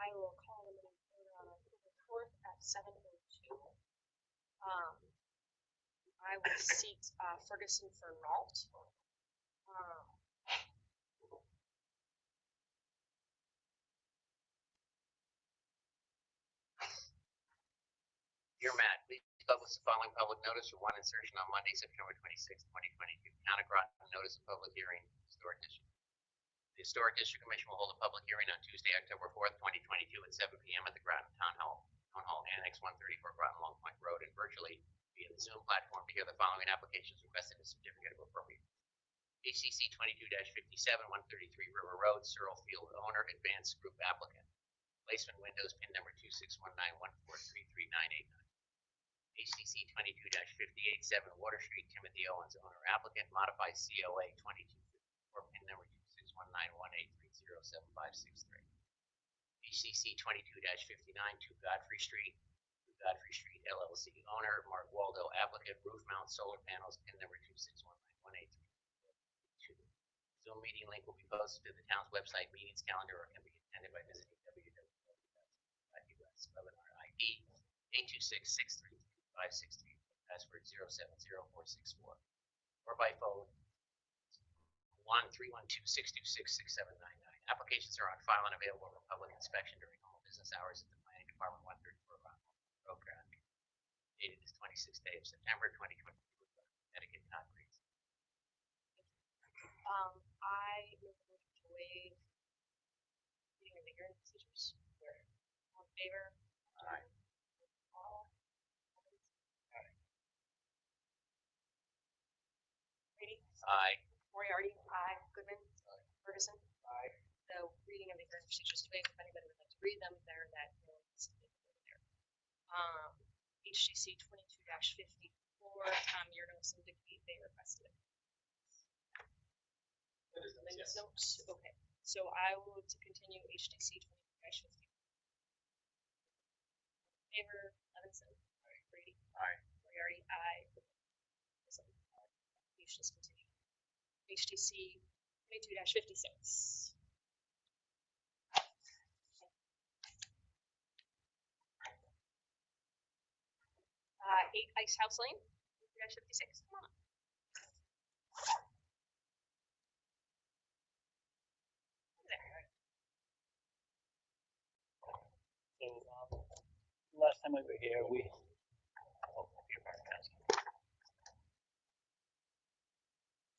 I will call the meeting on October 4th at 7:02. I will seat Ferguson for Nault. Dear Matt, please publish the following public notice for one insertion on Monday, September 26, 2022. Town of Groton notice of public hearing, Historic District. The Historic District Commission will hold a public hearing on Tuesday, October 4th, 2022 at 7 p.m. at the Groton Town Hall, Annex 134 Groton Long Point Road, and virtually via the Zoom platform to hear the following applications requesting a certificate of appropriate. HCC 22-57, 133 River Road, Searle Field owner, Advanced Group applicant. Placement windows, pin number 2619143398. HCC 22-587 Water Street, Timothy Owens, owner applicant, modified COA 2254, pin number 261918307563. HCC 22-59 2 Godfrey Street, LLC, owner, Mark Waldo, applicant, roof mount solar panels, pin number 26191832. Zoom meeting link will be posted to the town's website meetings calendar or can be attended by visiting www.us. Webinar ID 826-633-563, password 070464, or by phone 1-312-626-6799. Applications are on file and available for public inspection during normal business hours at the Planning Department, 134 Road Ground. Dated this 26th day of September 2022. Connecticut Concrete. I move the motion to waive reading of the hearing procedures. All in favor? Aye. All. Aye. Brady? Aye. Moriarty? Aye. Goodman? Aye. Ferguson? Aye. The reading of the hearing procedures to waive. If anybody would like to read them, they're that there. HCC 22-54, Tom Yurnos and Dicky, they requested it. Yes. Notes. Okay, so I will move to continue HDC 22-50. Favor, Levinson. Aye. Brady. Aye. Moriarty. Aye. Just continue. HDC 22-56. 8 Ice House Lane, 22-56. Come on. So last time we were here,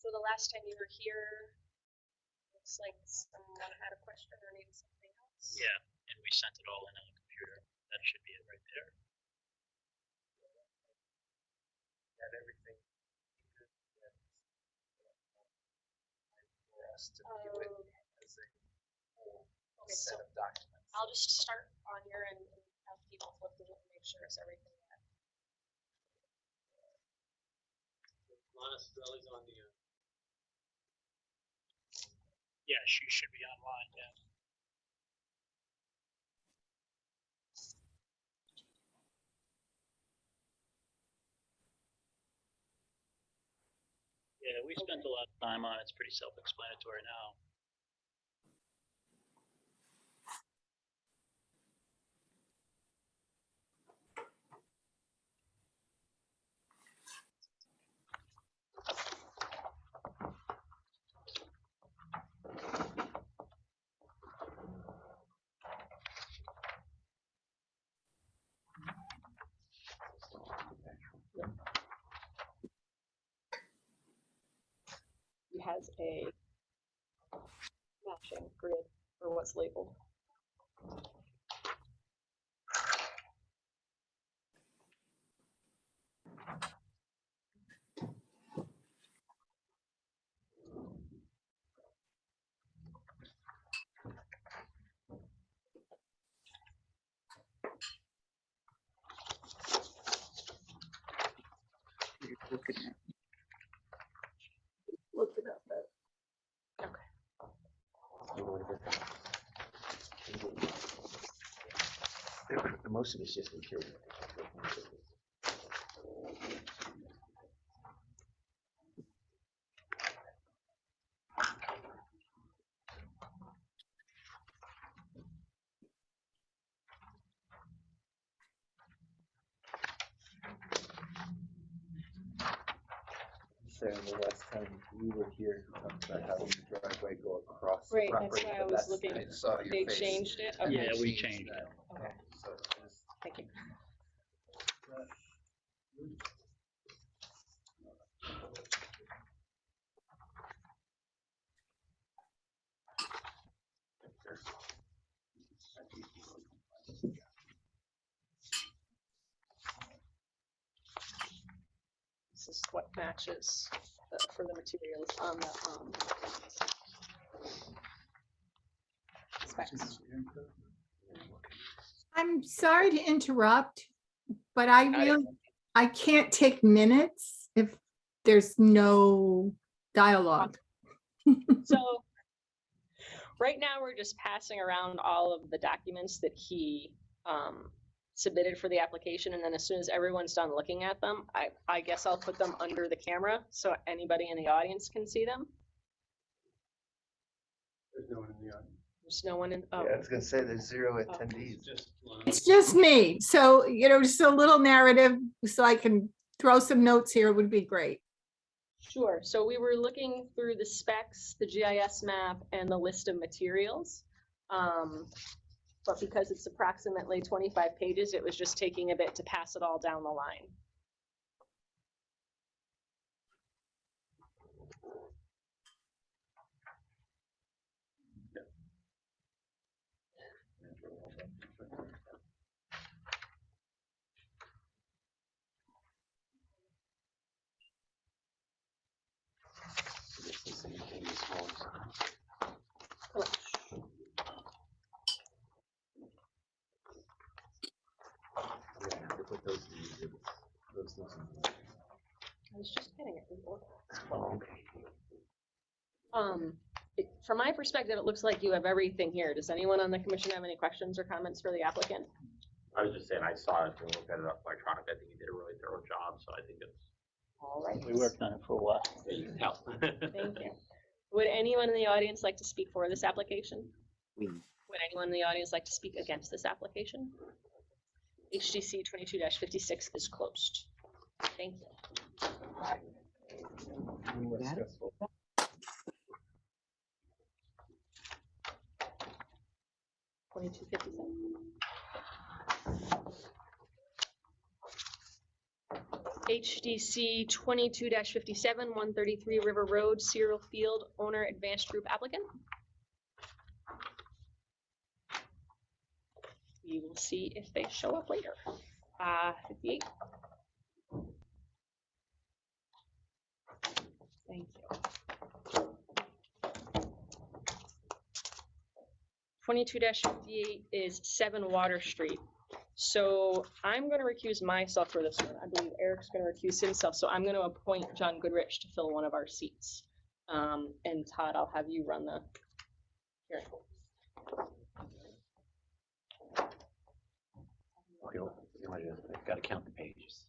So the last time you were here, looks like someone had a question or needed something else. yeah, and we sent it all in on the computer. That should be it right there. Got everything for us to view it as a whole set of documents. I'll just start on here and have people flip through it and make sure it's everything that. Lana Strelli's on the. Yeah, she should be online. Yeah. Yeah, we spent a lot of time on it. It's pretty self-explanatory now. He has a matching grid for what's labeled. Look it up. Okay. Most of it's just material. saying the last time we were here, he talked about having the driveway go across the Right, that's property. why I but was that's- looking. I saw your They face. changed it? Okay. Yeah, we Changed changed that. it. Okay, So it was- thank you. This is what matches for the materials on the specs. I'm sorry to interrupt, but I can't take minutes if there's no dialogue. So right now, we're just passing around all of the documents that he submitted for the application. And then as soon as everyone's done looking at them, I guess I'll put them under the camera so anybody in the audience can see them. There's no one in the audience. There's no one in, oh, Yeah, I was gonna say there's 0 attendees. It's just me. So, just a little narrative so I can throw some notes here would be great. sure. So we were looking through the specs, the GIS map, and the list of materials. But because it's approximately 25 pages, it was just taking a bit to pass it all down the line. It's the same thing as homes. Yeah, they put those in the exhibits. Those in the- I was just getting it. Oh, okay. From my perspective, it looks like you have everything here. Does anyone on the commission have any questions or comments for the applicant? I was just saying, I saw it and looked at it up electronic. I think you did a really thorough job, so I think it's, All right. We worked on it for a while. yeah, you can tell. Thank you. Would anyone in the audience like to speak for this application? Would anyone in the audience like to speak against this application? HDC 22-56 is closed. Thank you. More stressful. HDC 22-57, 133 River Road, Cyril Field, owner, Advanced Group applicant. We will see if they show up later. 58. Thank you. 22-58 is 7 Water Street. So I'm going to recuse myself for this one. I believe Eric's going to recuse himself. So I'm going to appoint John Goodrich to fill one of our seats. And Todd, I'll have you run the hearing. Okay, well, gotta count the pages.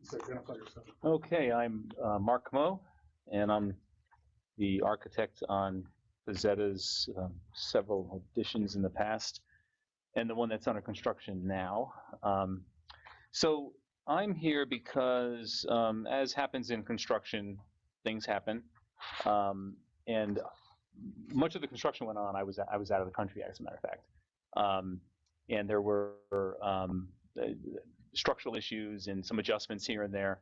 So identify yourself. Okay, I'm Mark Mo, and I'm the architect on Bezetta's several additions in the past, and the one that's under construction now. So I'm here because, as happens in construction, things happen, and much of the construction went on. I was out of the country, as a matter of fact, and there were structural issues and some adjustments here and there.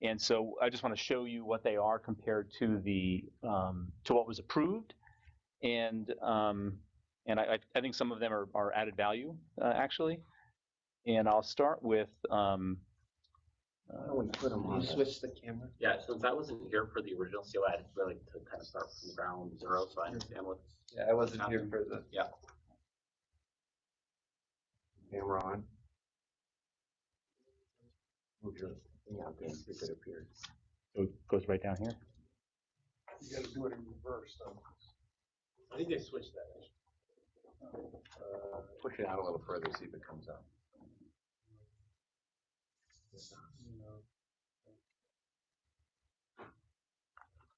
And so I just want to show you what they are compared to the to what was approved, and I think some of them are added value actually. And I'll start with. You switch the camera. Yeah, since I wasn't here for the original CO, I had really to kind of start from ground zero, so I understand what's. Yeah, I wasn't here for the. Yeah. Camera on. Move your thing out there, see if it appears. So it goes right down here. You gotta do it in reverse, though. I think they switched that. Push it out a little further, see if it comes up.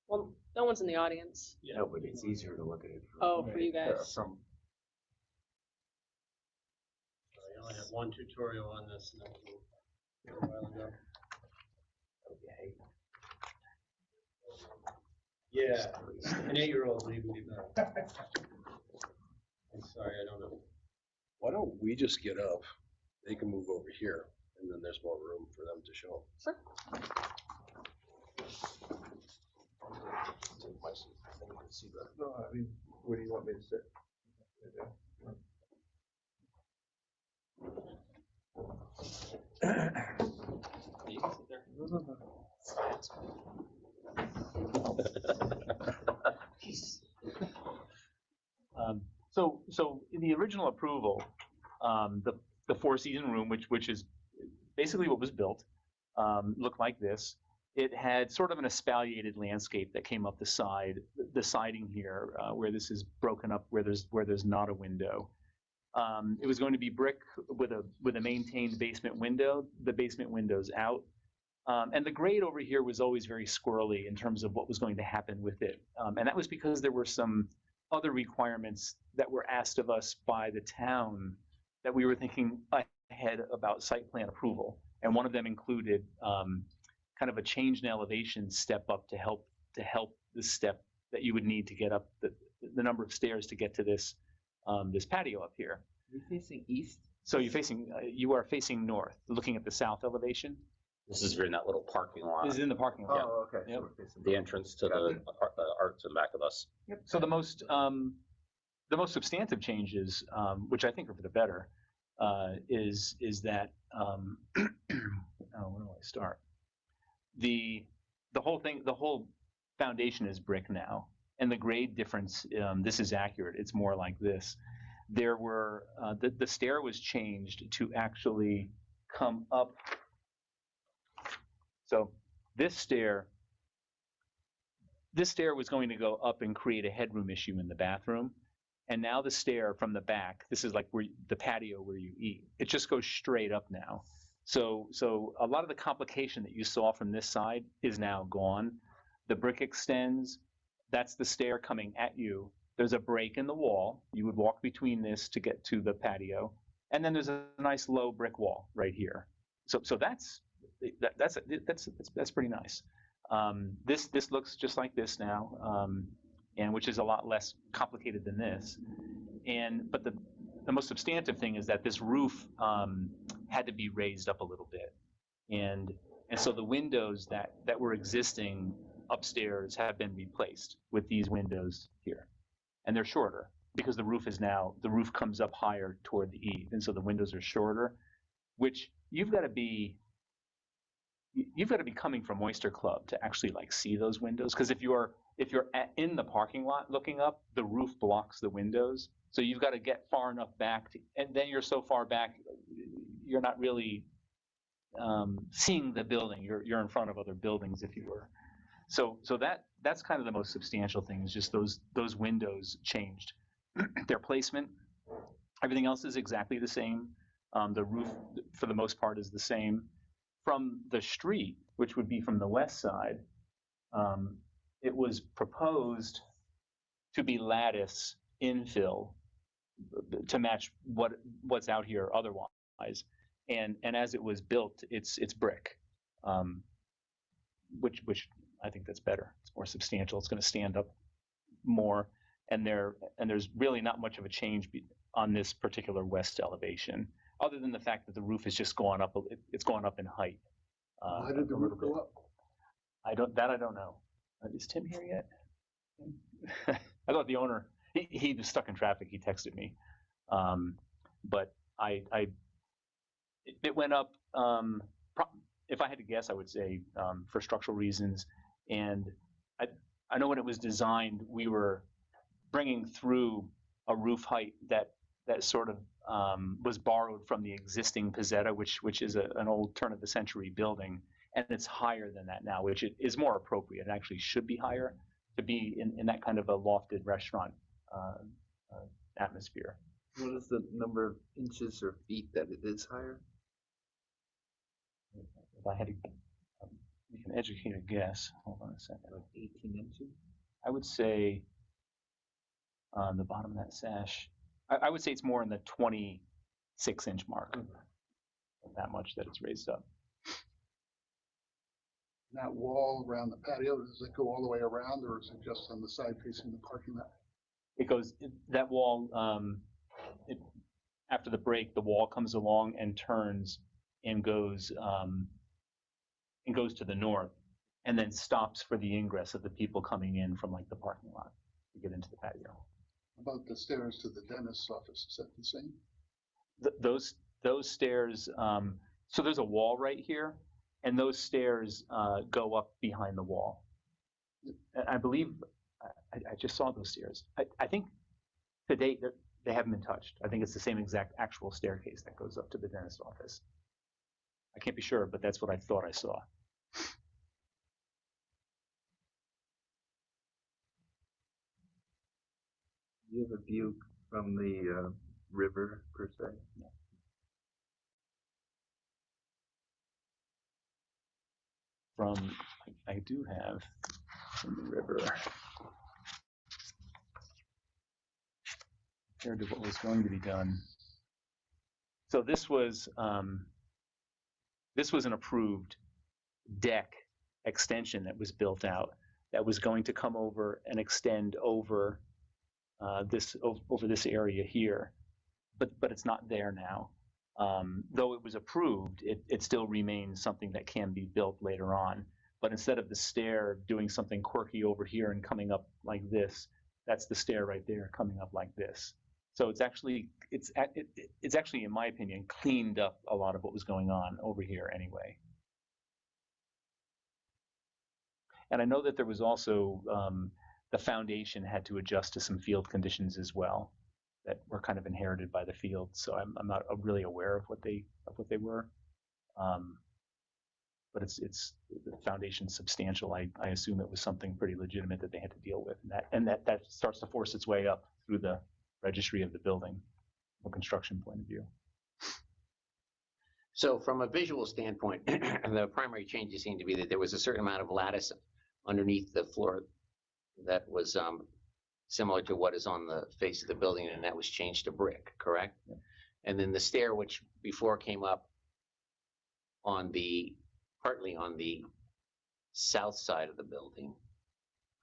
Well, No one's in the audience. No, but it's easier to look at it. Oh, for you guys. From, I only had one tutorial on this, and that was a while ago. okay. Yeah, an 8-year-old would even be better. I'm sorry, I don't know. Why don't we just get up? They can move over here, and then there's more room for them to show. Sure. No, I mean, where do you want me to sit? You can sit there. So in the original approval, the four-season room, which is basically what was built, looked like this. It had sort of an espaliated landscape that came up the the siding here, where this is broken up, where there's not a window. It was going to be brick with a maintained basement window. The basement window's out. And the grade over here was always very squirrely in terms of what was going to happen with it. And that was because there were some other requirements that were asked of us by the town that we were thinking ahead about site plan approval. And one of them included kind of a change in elevation step up to help the step that you would need to get up the number of stairs to get to this patio up here. You're facing east? So you are facing north, looking at the south elevation. This is in that little parking lot. This is in the parking lot. Oh, okay. Yep. So we're facing The north. entrance to the arts in back of us. Yep. So the most substantive changes, which I think are for the better, is that oh, where do I start? The whole foundation is brick now, and the grade difference. This is accurate. It's more like this. There were the stair was changed to actually come up. So this stair was going to go up and create a headroom issue in the bathroom. And now the stair from the back, this is like where the patio where you eat, it just goes straight up now. So a lot of the complication that you saw from this side is now gone. The brick extends. That's the stair coming at you. There's a break in the wall. You would walk between this to get to the patio. And then there's a nice low brick wall right here. So that's pretty nice. This looks just like this now, and which is a lot less complicated than this. But the most substantive thing is that this roof had to be raised up a little bit, and so the windows that were existing upstairs have been replaced with these windows here, and they're shorter because the roof comes up higher toward the eave, and so the windows are shorter, which you've got to be coming from Oyster Club to actually like see those windows, because if you're in the parking lot looking up, the roof blocks the windows, so you've got to get far enough back and then you're so far back you're not really seeing the building. You're in front of other buildings, if you were. So that's kind of the most substantial thing, is just those windows changed. Their placement, everything else is exactly the same. The roof for the most part is the same. From the street, which would be from the west side, it was proposed to be lattice infill to match what's out here otherwise. And as it was built, it's brick, which I think that's better. It's more substantial. It's going to stand up more, and there's really not much of a change on this particular west elevation, other than the fact that the roof has just gone up. It's gone up in height. Why did the roof go up? I don't know. Is Tim here yet? I thought the owner. He was stuck in traffic. He texted me, but it went up. If I had to guess, I would say for structural reasons. And I know when it was designed, we were bringing through a roof height that sort of was borrowed from the existing Pizzetta, which is an old turn of the century building, and it's higher than that now, which is more appropriate. It actually should be higher to be in that kind of a lofted restaurant atmosphere. What is the number of inches or feet that it is higher? If I had to, you can educate a guess. Hold on a second. Like 18 inches? I would say on the bottom of that sash, I would say it's more in the 26-inch mark. That much that it's raised up. That wall around the patio, does it go all the way around, or is it just on the side facing the parking lot? It goes, that wall, after the break, the wall comes along and turns and goes to the north, and then stops for the ingress of the people coming in from like the parking lot to get into the patio. About the stairs to the dentist's office, is that the same? Those stairs, so there's a wall right here, and those stairs go up behind the wall. And I believe, I just saw those stairs. I think to date, they haven't been touched. I think it's the same exact actual staircase that goes up to the dentist's office. I can't be sure, but that's what I thought I saw. Do you have a view from the river per se? No. I do have from the river. Compared to what was going to be done. So this was an approved deck extension that was built out that was going to come over and extend over this area here, but it's not there now. Though it was approved, it still remains something that can be built later on. But instead of the stair doing something quirky over here and coming up like this, that's the stair right there coming up like this. So it's actually, in my opinion, cleaned up a lot of what was going on over here anyway. And I know that there was also, the foundation had to adjust to some field conditions as well that were kind of inherited by the field. So I'm not really aware of what they were. But it's the foundation's substantial. I assume it was something pretty legitimate that they had to deal with, and that starts to force its way up through the registry of the building from a construction point of view. So from a visual standpoint, the primary changes seem to be that there was a certain amount of lattice underneath the floor that was similar to what is on the face of the building, and that was changed to brick, correct? Yeah. And then the stair, which before came up partly on the south side of the building,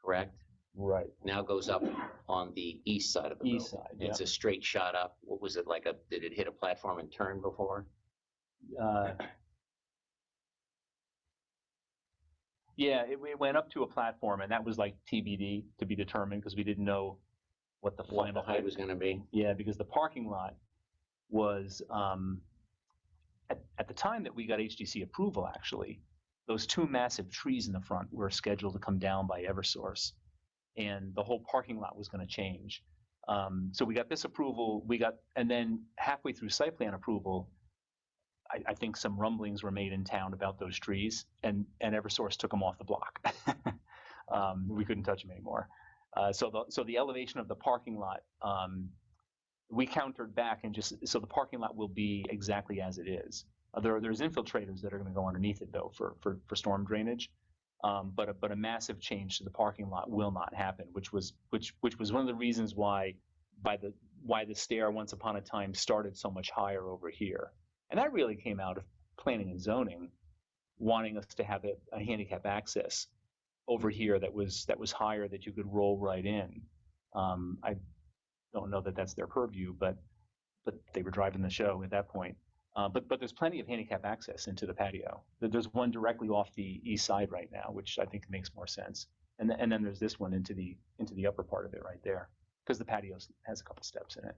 correct? Right. Now goes up on the east side of the East building. side, yeah. It's a straight shot up. What was it like? Did it hit a platform and turn before? Yeah, it went up to a platform, and that was like TBD, to be determined, because we didn't know what the What final the height was going to be? Yeah, because the parking lot was at the time that we got HDC approval, actually, those two massive trees in the front were scheduled to come down by Eversource, and the whole parking lot was going to change. So we got this approval, and then halfway through site plan approval, I think some rumblings were made in town about those trees, and Eversource took them off the block. We couldn't touch them anymore. So the elevation of the parking lot, we countered back, and so the parking lot will be exactly as it is. There's infiltrators that are going to go underneath it though for storm drainage, but a massive change to the parking lot will not happen, which was one of the reasons why the stair once upon a time started so much higher over here. And that really came out of planning and zoning wanting us to have a handicap access over here that was higher, that you could roll right in. I don't know that that's their purview, but they were driving the show at that point. But there's plenty of handicap access into the patio. There's one directly off the east side right now, which I think makes more sense. And then there's this one into the upper part of it right there, because the patio has a couple steps in it.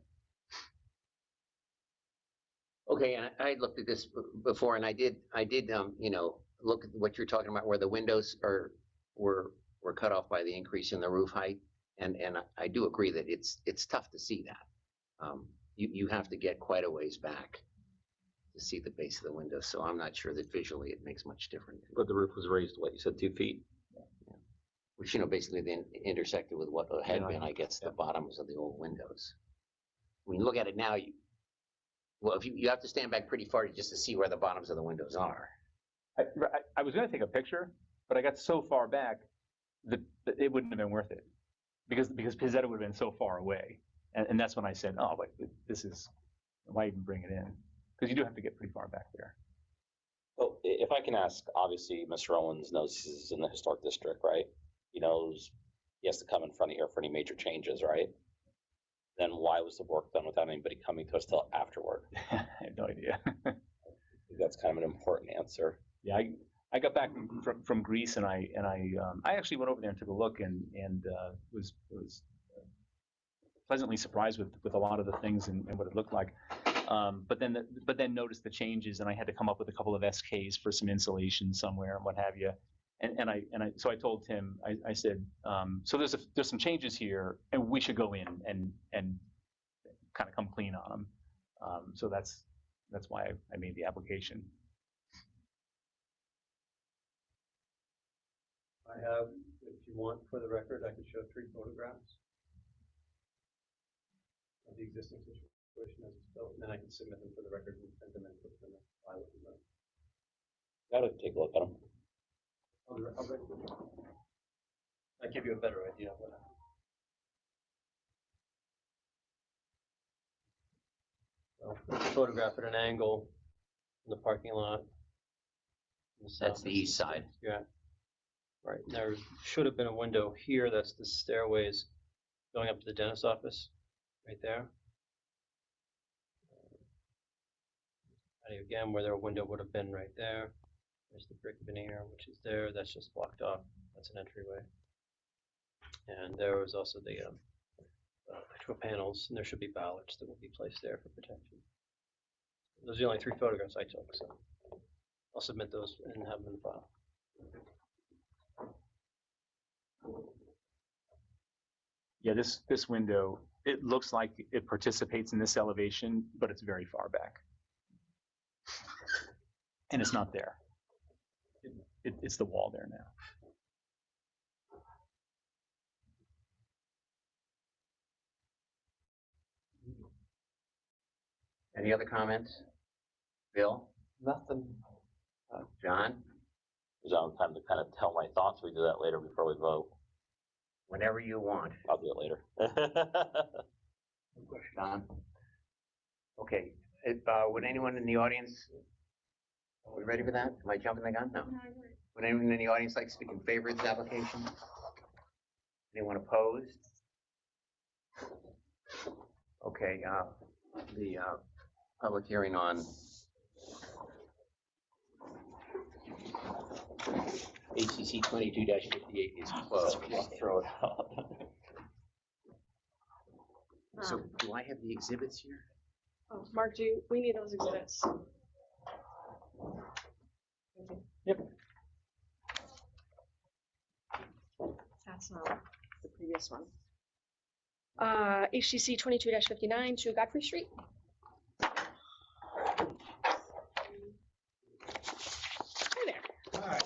Okay, I looked at this before, and I did look at what you're talking about, where the windows were cut off by the increase in the roof height, and I do agree that it's tough to see that. You have to get quite a ways back to see the base of the window, so I'm not sure that visually it makes much difference. But the roof was raised, what, you said 2 feet? Yeah. Which basically then intersected with what had Yeah. been, I guess, the bottoms of the old windows. When you look at it now, if you have to stand back pretty far just to see where the bottoms of the windows are. I was going to take a picture, but I got so far back it wouldn't have been worth it because Pizzetta would have been so far away. And that's when I said, oh, but this is, why even bring it in? Because you do have to get pretty far back there. Well, if I can ask, obviously, Mr. Owens knows this is in the historic district, right? He knows he has to come in front of here for any major changes, right? Then why was the work done without anybody coming to us till afterward? I have no idea. I think that's kind of an important answer. Yeah, I got back from Greece and I actually went over there and took a look and was pleasantly surprised with a lot of the things and what it looked like. But then noticed the changes and I had to come up with a couple of SKs for some insulation somewhere and what have you. So I told Tim, I said, so there's some changes here and we should go in and kind of come clean on them. So that's why I made the application. I have, if you want, for the record, I can show 3 photographs of the existing situation as it's built, and then I can submit them for the record and send them and put them in the file with them. Gotta take a look at them. I'll give you a better idea of what happened. So, photograph at an angle in the parking lot. That's the east side. Yeah. Right, there should have been a window here, that's the stairways going up to the dentist's office, right there. And again, where their window would have been right there. There's the brick veneer, which is there, that's just blocked off, that's an entryway. And there was also the electrical panels, and there should be ballards that will be placed there for protection. Those are the only 3 photographs I took, so I'll submit those and have them in the file. Yeah, this window, it looks like it participates in this elevation, but it's very far back. And it's not there. It's the wall there now. Any other comments? Bill? Nothing. John? Is that time to kind of tell my thoughts? We do that later before we vote. Whenever you want. I'll do it later. John? Okay, would anyone in the audience, are we ready for that? Am I jumping the gun? No. Would anyone in the audience like to speak in favor of this application? Anyone opposed? Okay, the public hearing on HCC 22-58 is closed. Throw it out. So do I have the exhibits here? Oh, Mark, we need those exhibits. Yep. That's the previous one. HCC 22-59 to Godfrey Street. Hi there. Hi.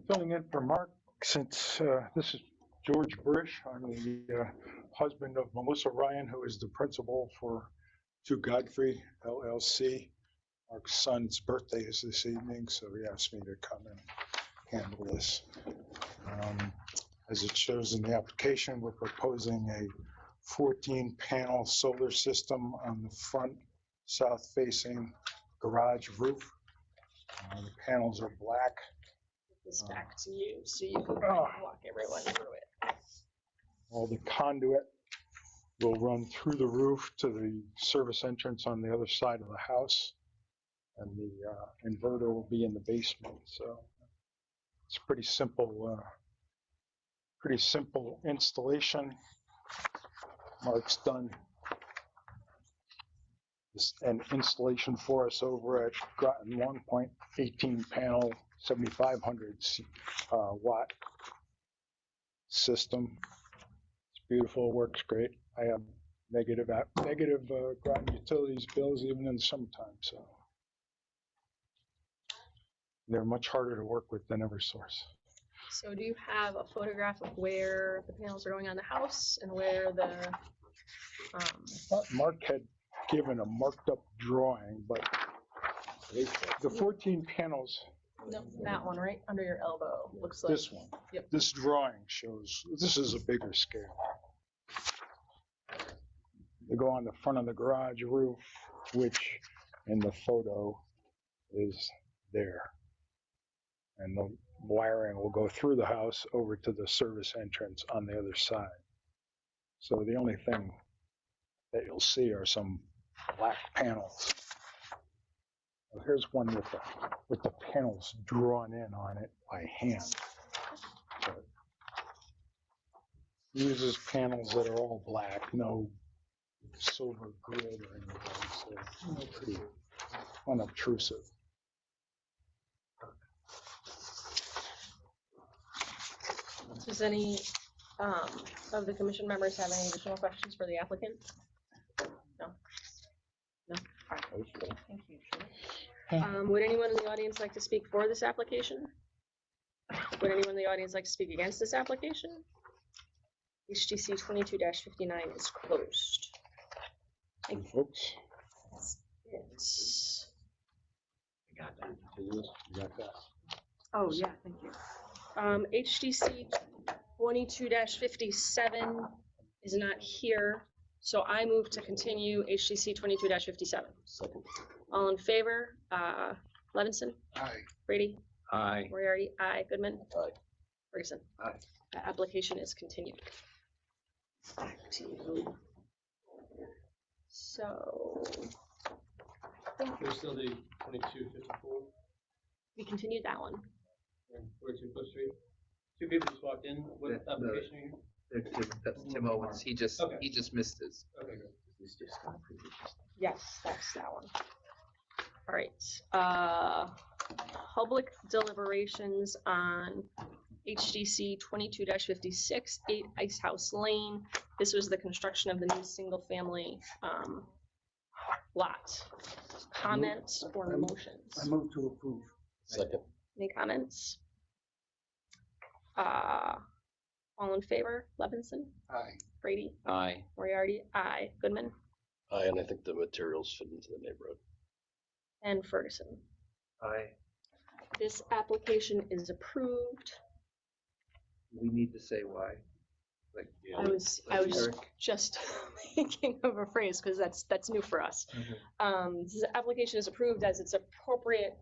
Filling in for Mark, since this is George Brish. I'm the husband of Melissa Ryan, who is the principal for 2 Godfrey LLC. Mark's son's birthday is this evening, so he asked me to come and handle this. As it shows in the application, we're proposing a 14-panel solar system on the front south-facing garage roof. The panels are black. This back to you, so you can walk everyone through it. All the conduit will run through the roof to the service entrance on the other side of the house, and the inverter will be in the basement. So it's pretty simple installation. Mark's done an installation for us over at Groton 1.18 panel 7,500 watt system. It's beautiful, works great. I have negative Groton utilities bills even in the summertime, so they're much harder to work with than Eversource. So do you have a photograph of where the panels are going on the house and where the I thought Mark had given a marked up drawing, but the 14 panels No, that one right under your elbow looks like. This one. Yep. This drawing shows, this is a bigger scale. They go on the front of the garage roof, which in the photo is there. And the wiring will go through the house over to the service entrance on the other side. So the only thing that you'll see are some black panels. Well, here's one with the panels drawn in on it by hand. So it uses panels that are all black, no silver grid or anything, so pretty unobtrusive. Does any of the commission members have any additional questions for the applicant? No. No. All right. Okay. Thank you. Would anyone in the audience like to speak for this application? Would anyone in the audience like to speak against this application? HGC 22-59 is closed. Thank you, folks. It's, I got that. You got that? oh yeah, thank you. HGC 22-57 is not here, so I move to continue HGC 22-57. Second. All in favor? Levinson? Aye. Brady? Aye. Moriarty? Aye. Goodman? Aye. Ferguson? Aye. The application is continued. Back to you. So, There's still the 2254 we continued that one. and 42 Cliff Street. Two people just walked in. What The- application are you? That's Tim Owens. He just missed his. Okay, good. Yes, that's that one. All right. Public deliberations on HDC 22-56, 8 Ice House Lane. This was the construction of the new single-family lot. Comments or motions? I move to approve. Second. Any comments? All in favor? Levinson? Aye. Brady? Aye. Moriarty? Aye. Goodman? Aye, and I think the materials fit into the neighborhood. And Ferguson. Aye. This application is approved. We need to say why. Like, I was just thinking of a phrase because that's new for us. This application is approved as it's appropriate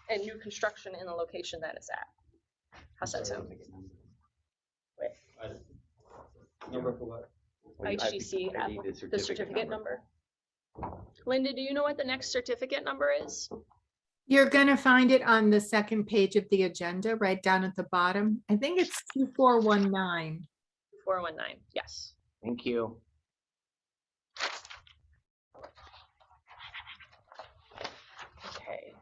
and new construction in the location that it's at. How's that sound? Number for what? HGC, I need the certificate number. Linda, do you know what the next certificate number is? You're gonna find it on the second page of the agenda, right down at the bottom. I think it's 2419. 419, yes. Thank you. Okay.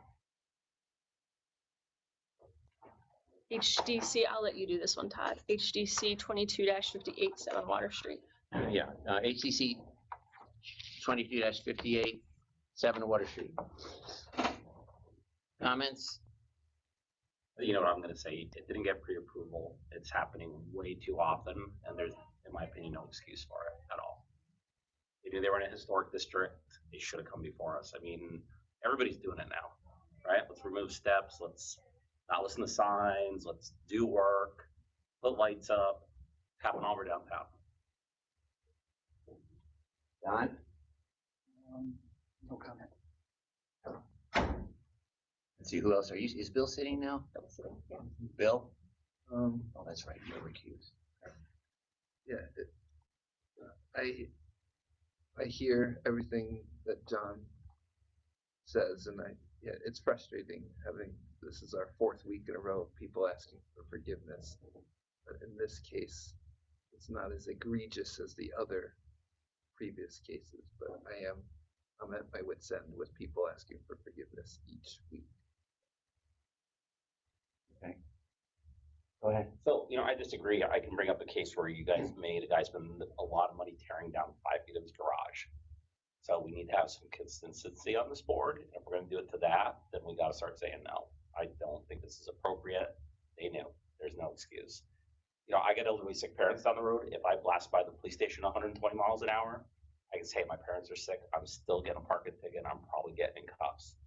HDC, I'll let you do this one, Todd. HDC 22-58, 7 Water Street. Yeah, HCC 22-58, 7 Water Street. Comments? You know what I'm gonna say, it didn't get pre-approval, it's happening way too often, and there's, in my opinion, no excuse for it at all. They knew they were in a historic district, they should have come before us. I mean, everybody's doing it now, right? Let's remove steps, let's not listen to signs, let's do work, put lights up, happen all over downtown. Don? No comment. Let's see, who else are you, is Bill sitting now? Yeah. Bill? Oh, that's right, you're recused. yeah, I hear everything that John says, and it's frustrating having, this is our 4th week in a row of people asking for forgiveness. But in this case, it's not as egregious as the other previous cases, but I'm at my wit's end with people asking for forgiveness each week. Go ahead. So, you know, I disagree. I can bring up a case where you guys made, a guy spent a lot of money tearing down 5 feet of his garage. So we need to have some consistency on this board. If we're gonna do it to that, then we gotta start saying no. I don't think this is appropriate. They knew, there's no excuse. You know, I get elderly sick parents down the road. If I blast by the police station 120 miles an hour, I can say my parents are sick. I'm still getting a parking ticket. I'm probably getting in cuffs.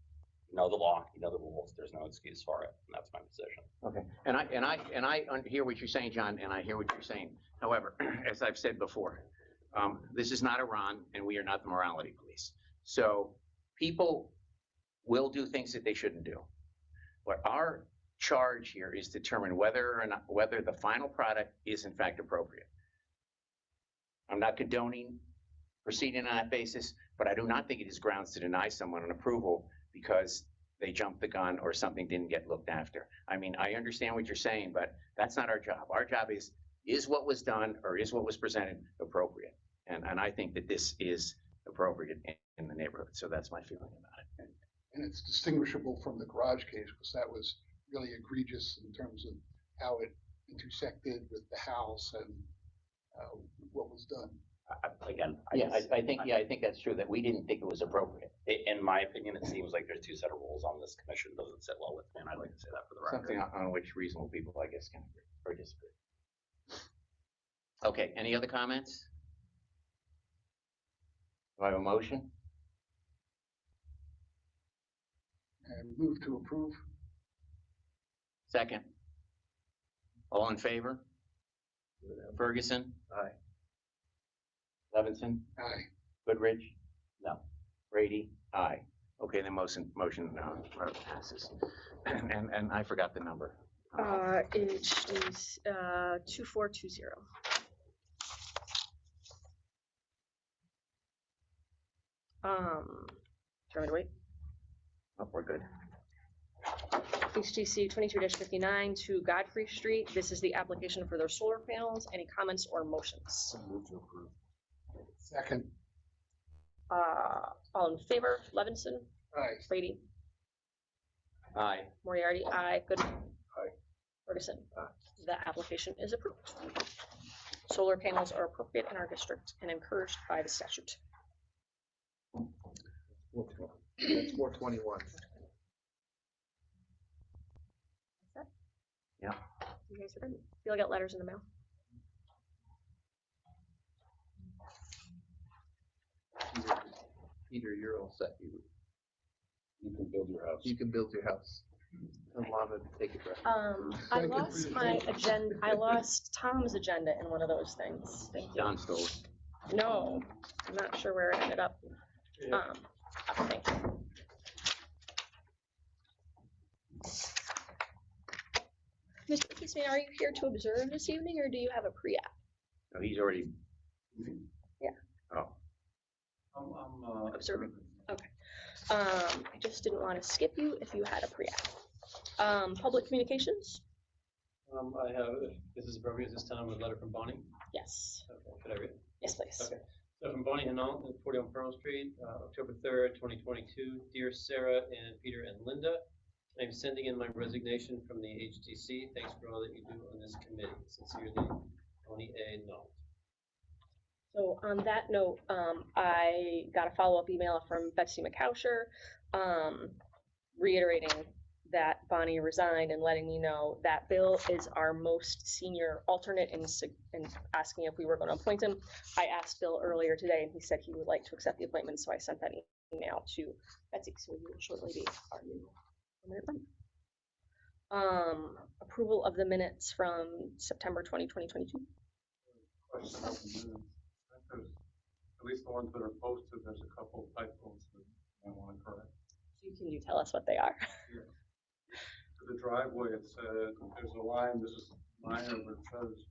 You know the law, you know the rules, there's no excuse for it, and that's my position. Okay, and I hear what you're saying, John, and I hear what you're saying. However, as I've said before, this is not Iran, and we are not the morality police. So people will do things that they shouldn't do. But our charge here is to determine whether the final product is in fact appropriate. I'm not condoning proceeding on that basis, but I do not think it is grounds to deny someone an approval because they jumped the gun or something didn't get looked after. I mean, I understand what you're saying, but that's not our job. Our job is what was done or is what was presented appropriate? And I think that this is appropriate in the neighborhood. So that's my feeling about it. And it's distinguishable from the garage case because that was really egregious in terms of how it intersected with the house and what was done. Again, I think that's true, that we didn't think it was appropriate. in my opinion, it seems like there's two set of rules on this commission, doesn't sit well with me, and I'd like to say that for the record. Something on which reasonable people, I guess, can agree or disagree. Okay, any other comments? Do I have a motion? And move to approve. Second. All in favor? Ferguson? Aye. Levinson? Aye. Goodrich? No. Brady? Aye. Okay, the motion passes. And I forgot the number. It is 2420. Do you want me to wait? Oh, we're good. HTC 22-59 to Godfrey Street. This is the application for their solar panels. Any comments or motions? Move to approve. Second. All in favor? Levinson? Aye. Brady? Aye. Moriarty? Aye. Good. Aye. Ferguson? The application is approved. Solar panels are appropriate in our district and encouraged by the statute. That's 421. Yeah. You guys are good. Feel I got letters in the mail. Peter, you're all set. You can build your house. You can build your house. And Lana, take it back. I lost my agenda. I lost Tom's agenda in one of those things. Thank you. John stole it. No, I'm not sure where it ended up. Thank you. Mr. Keesman, are you here to observe this evening, or do you have a pre-app? No, he's already. Yeah. Oh. I'm Observing. Okay. I just didn't want to skip you if you had a pre-app. Public communications? I have, if this is appropriate this time, a letter from Bonnie. Yes. Okay, could I read it? Yes, please. Okay. So from Bonnie Hinault at 40 on Pearl Street, October 3rd, 2022. Dear Sarah and Peter and Linda, I'm sending in my resignation from the HTC. Thanks for all that you do on this committee. Sincerely, Bonnie A. Nault. So on that note, I got a follow-up email from Betsy McCousher, reiterating that Bonnie resigned and letting me know that Bill is our most senior alternate and asking if we were going to appoint him. I asked Bill earlier today and he said he would like to accept the appointment, so I sent that email to Betsy, so we will shortly be our new permanent member. Approval of the minutes from September 2022. Question about the minutes. There's, at least the ones that are posted, there's a couple of typos that I want to correct. Can you tell us what they are? Yeah. For the driveway, it said, there's a line, this is minor, but it says,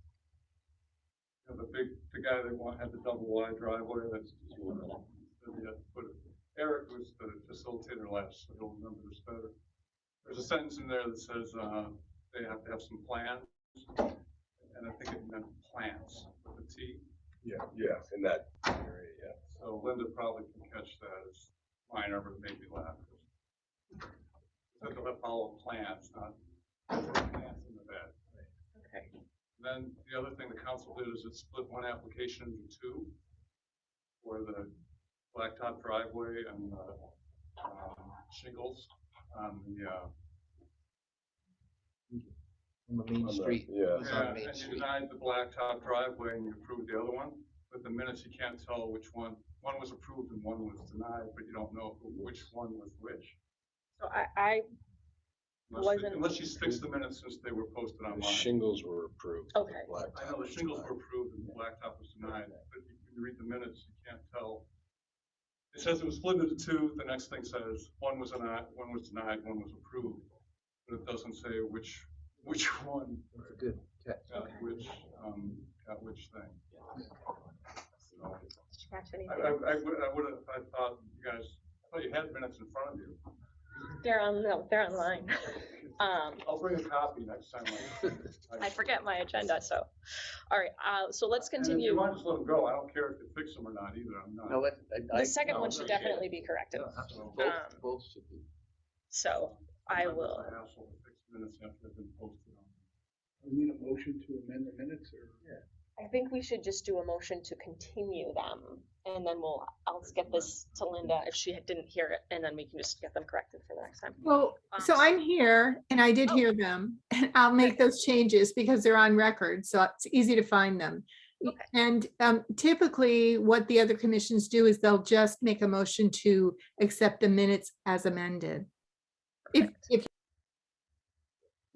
you know, the guy that had the double wide driveway, that's, but Eric was the facilitator last, so he'll remember this better. There's a sentence in there that says, they have to have some plans, and I think it meant plants with a T. Yeah, in that area, yeah. So Linda probably can catch that as minor, but it made me laugh. They'll follow plants, not plants in the bed. Okay. Then the other thing the council did is it split one application into two for the blacktop driveway and the shingles on the Main Street. Yeah. It's on Main and you Street. denied the blacktop driveway and you approved the other one. But the minutes you can't tell which one was approved and one was denied, but you don't know which one was which. So I wasn't, Unless she's fixed the minutes since they were posted The online. shingles were approved. Okay. the blacktop I know the was shingles denied. were approved and the blacktop was denied, but when you read the minutes, you can't tell. It says it was split into two, the next thing says one was denied, one was approved. But it doesn't say which one That's a good catch. got which thing. So, scratch anything. I thought you guys, I thought you had minutes in front of you. They're online. I'll bring a copy next time. I forget my agenda, so, all right, so let's And if continue. you want, just let them go. I don't care if you fix them or not either. I'm not. No, The second no, one it's should okay. definitely be corrected. Both should be. So I Sometimes will, it's a hassle to fix minutes after they've been posted on. We need a motion to amend the minutes or? I think we should just do a motion to continue them, and then I'll get this to Linda if she didn't hear it, and then we can just get them corrected for the next time. Well, so I'm here and I did hear them and I'll make those changes because they're on record. So it's easy to find them. Okay. And typically what the other commissions do is they'll just make a motion to accept the minutes as amended. If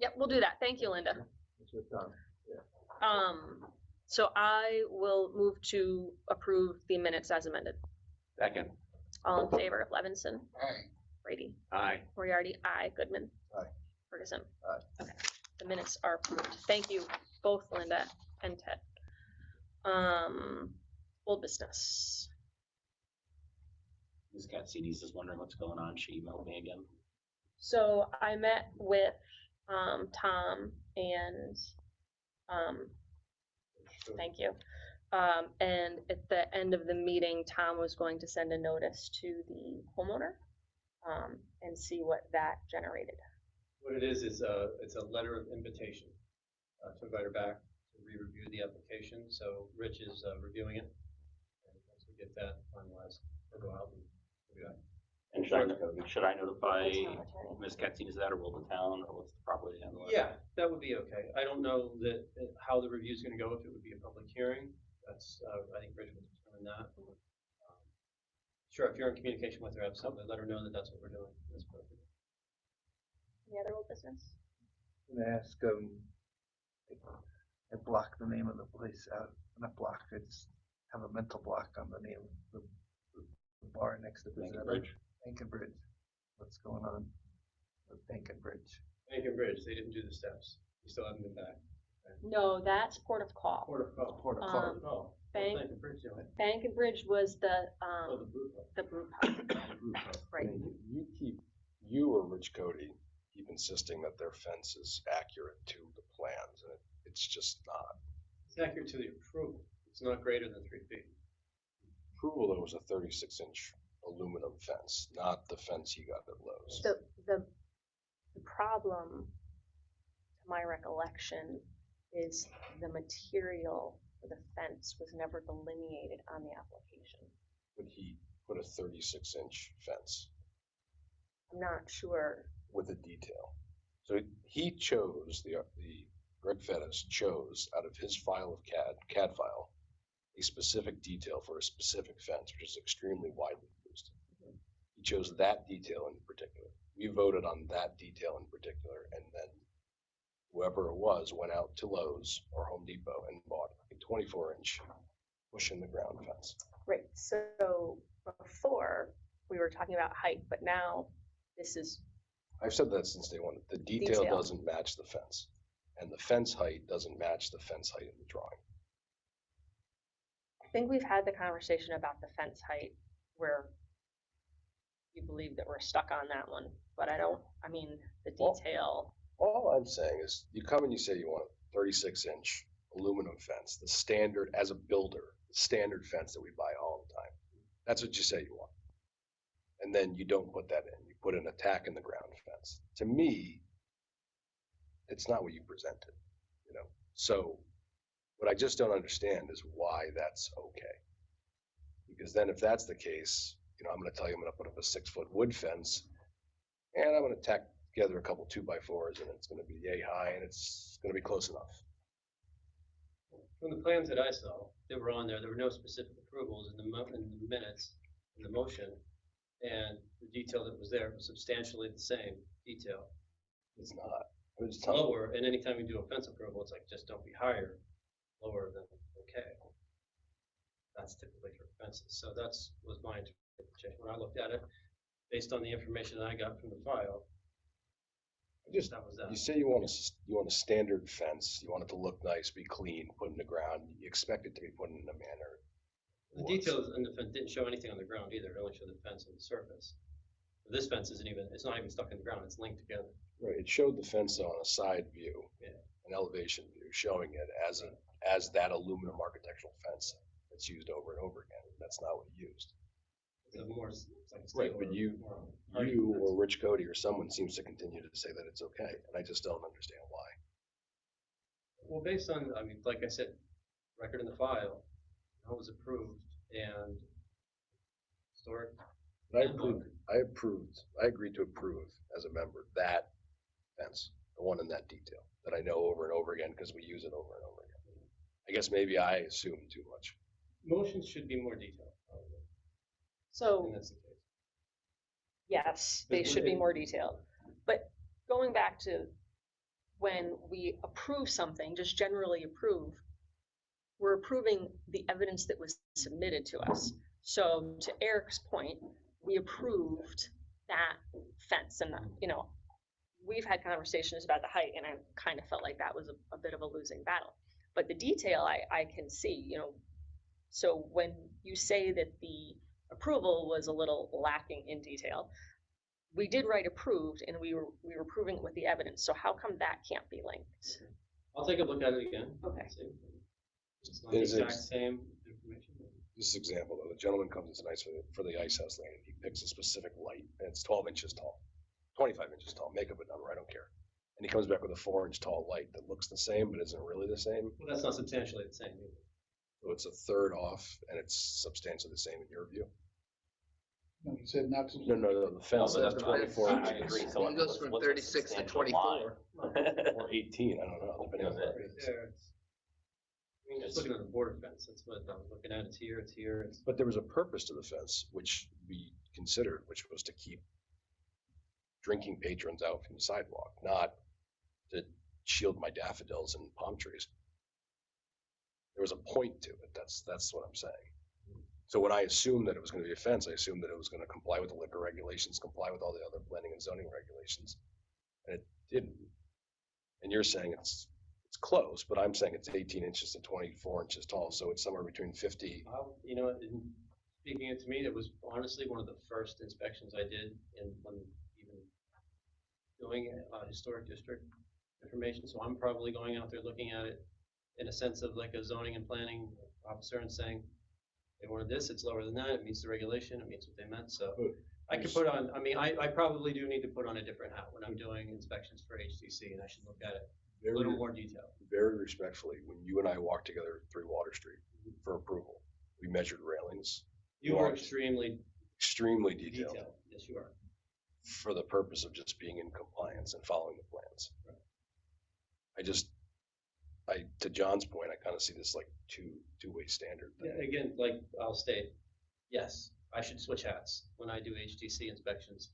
Yep, we'll do that. Thank you, Linda. That's what Don- So I will move to approve the minutes as amended. Second. All in favor, Levinson, Aye. Brady, Aye. Moriarty, aye, Goodman. Aye. Ferguson. Aye. Okay, the minutes are approved. Thank you, both Linda and Ted. Old business. Ms. Katsides is wondering what's going on. She emailed me again. So I met with Tom and thank you. And at the end of the meeting, Tom was going to send a notice to the homeowner and see what that generated. What it is, it's a letter of invitation to invite her back to re-review the application. So Rich is reviewing it. And once we get that finalized, we'll go out and do that. And should I notify Ms. Katsides of that, or will the town, or what's the proper way to handle it? Yeah, that would be okay. I don't know that how the review is going to go, if it would be a public hearing. That's, I think Rich will determine that. Sure, if you're in communication with her, absolutely, let her know that that's what we're doing. That's perfect. Any other old business? I'm gonna ask, I blocked the name of the place out, not blocked, I just have a mental block on the name of the bar next to Bank and Bridge. Bridge. Bank and Bridge. What's going on with Bank and Bridge? Bank and Bridge, they didn't do the steps. You still haven't been back. No, that's Port of Call. Port of Call. Port of Call. Oh, Bank- Bank and Bridge, yeah. Bank and Bridge was the Oh, the brew pub. the brew pub. Right. You or Rich Cody keep insisting that their fence is accurate to the plans, and it's just not. It's accurate to the approval. It's not greater than 3 feet. Approval, though, was a 36-inch aluminum fence, not the fence you got at Lowe's. The problem, to my recollection, is the material for the fence was never delineated on the application. But he put a 36-inch fence I'm not sure. with a detail. So he chose, Greg Fettis chose out of his file of CAD file, a specific detail for a specific fence, which is extremely widely used. He chose that detail in particular. We voted on that detail in particular, and then whoever it was went out to Lowe's or Home Depot and bought a 24-inch push in the ground fence. Right, so before we were talking about height, but now this is, I've said that since day one. The detail Detail. doesn't match the fence, and the fence height doesn't match the fence height in the drawing. I think we've had the conversation about the fence height where you believe that we're stuck on that one, but I mean, the Well- detail. All I'm saying is, you come and you say you want a 36-inch aluminum fence, the standard, as a builder, the standard fence that we buy all the time. That's what you say you want. And then you don't put that in. You put an attack in the ground fence. To me, it's not what you presented, you know? So what I just don't understand is why that's okay. Because then if that's the case, you know, I'm gonna tell you I'm gonna put up a 6-foot wood fence, and I'm gonna tack together a couple 2x4s, and it's gonna be yay high, and it's gonna be close enough. From the plans that I saw, they were on there. There were no specific approvals in the minutes, in the motion. and the detail that was there was substantially the same detail. It's not. I'm just telling you. Lower, and anytime you do a fence approval, it's like, just don't be higher, lower than okay. That's typically for fences, so was my interpretation. When I looked at it, based on the information I got from the file, Just, that was that. you say you want a standard fence, you want it to look nice, be clean, put in the ground, you expect it to be put in a manner. The details in the fence didn't show anything on the ground either, it only showed the fence on the surface. This fence it's not even stuck in the ground, it's linked together. Right, it showed the fence on a side view, Yeah. an elevation view, showing it as that aluminum architectural fence that's used over and over again. That's not what he used. It's like a Right, steel but or- you or Rich Cody or someone seems to continue to say that it's okay, and I just don't understand why. Well, based on, I mean, like I said, record in the file, it was approved and historic. But I agreed to approve as a member that fence, the one in that detail, that I know over and over again because we use it over and over again. I guess maybe I assumed too much. Motions should be more detailed, probably, So and that's the case. yes, they should be more detailed. But going back to when we approve something, just generally approve, we're approving the evidence that was submitted to us. So to Eric's point, we approved that fence and, we've had conversations about the height and I kind of felt like that was a bit of a losing battle. But the detail I can see, so when you say that the approval was a little lacking in detail, we did write approved and we were proving it with the evidence. So how come that can't be linked? I'll take a look at it again. Okay. and see. It's not the Is it- exact same information. This example though, the gentleman comes in tonight for the ice house lane, and he picks a specific light, and it's 12 inches tall, 25 inches tall, make up a number, I don't care. And he comes back with a 4-inch tall light that looks the same, but isn't really the same. Well, that's not substantially the same either. So it's a third off, and it's substantially the same in your view. No, he said not to. No, the fence but is that's 24 I inches. agree. It So goes from what's a 36 to substantial 24. Or 18, I don't know, depending on where it is. There, I mean, just looking at the border fence, that's what I was looking at, it's here, it's. But there was a purpose to the fence, which we considered, which was to keep drinking patrons out from the sidewalk, not to shield my daffodils and palm trees. There was a point to it, that's what I'm saying. So when I assumed that it was gonna be a fence, I assumed that it was gonna comply with the liquor regulations, comply with all the other planning and zoning regulations, and it didn't. And you're saying it's close, but I'm saying it's 18 inches to 24 inches tall, so it's somewhere between 50. Speaking it to me, it was honestly one of the first inspections I did when even doing historic district information, so I'm probably going out there looking at it in a sense of like a zoning and planning officer and saying, they wanted this, it's lower than that, it meets the regulation, it meets what they meant, so. I could put on, I probably do need to put on a different hat when I'm doing inspections for HTC, and I should look at it a little more detailed. Very respectfully, when you and I walked together through Water Street for approval, we measured railings. You are extremely Extremely detailed detailed, yes, you are. for the purpose of just being in compliance and following the plans. To John's point, I kind of see this like two-way standard thing. Yeah, again, like I'll state, yes, I should switch hats. When I do HTC inspections,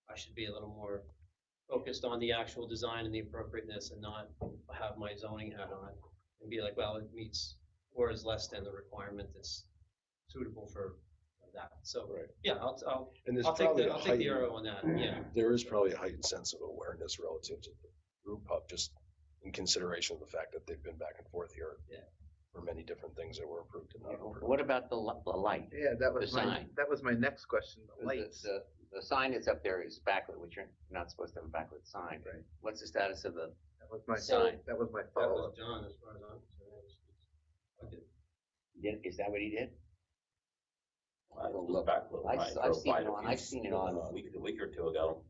I should be a little more focused on the actual design and the appropriateness and not have my zoning hat on and be like, well, it meets or is less than the requirement that's suitable for that. So, Right. yeah, I'll And there's take probably I'll take the arrow on that, yeah. There is probably a heightened sense of awareness relative to the group pub, just in consideration of the fact that they've been back and forth here Yeah. for many different things that were approved and not approved. What about the light? Yeah, that was The sign. my next question, the lights. The sign that's up there is backlit, which you're not supposed to have a backlit sign. Right. What's the status of the That was my sign? That was my That follow-up. was John as far as I'm concerned. Is that what he did? It was backlit, I've- right? I've For seen it quite a on- few- I've seen it on- a week or two ago.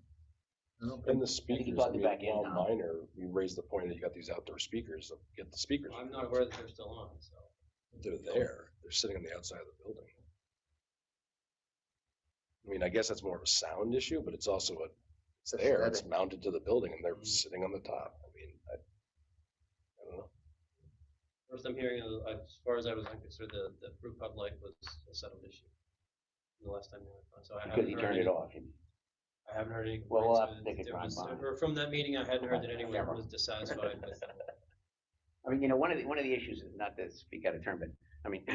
And the speakers, brought it back in while now. minor, you raised the point that you got these outdoor speakers, so get the speakers. I'm not aware that they're still on, so. They're there, they're sitting on the outside of the building. I mean, I guess that's more of a sound issue, but it's also it's there, it's Aesthetic. mounted to the building and they're sitting on the top. I mean, I don't know. First I'm hearing, as far as I was concerned, the brew pub light was a settled issue. the last time they were on, so I Because haven't he heard turned any, it off. I haven't heard any. Well, we'll complaints, have to take a there drive was- by. Or from that meeting, I hadn't heard that anyone Camera. was dissatisfied with. I mean, one of the issues, not to speak out of turn, but I mean,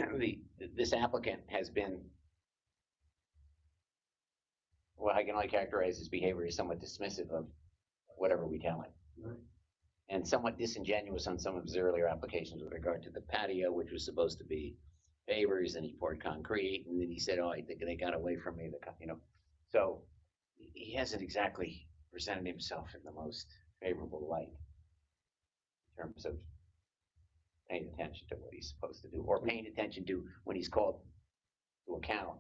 this applicant has been, well, I can only characterize his behavior as somewhat dismissive of whatever we tell him. Right. And somewhat disingenuous on some of his earlier applications with regard to the patio, which was supposed to be pavers, and he poured concrete, and then he said, oh, I think they got away from me, So he hasn't exactly presented himself in the most favorable light in terms of paying attention to what he's supposed to do, or paying attention to when he's called to account,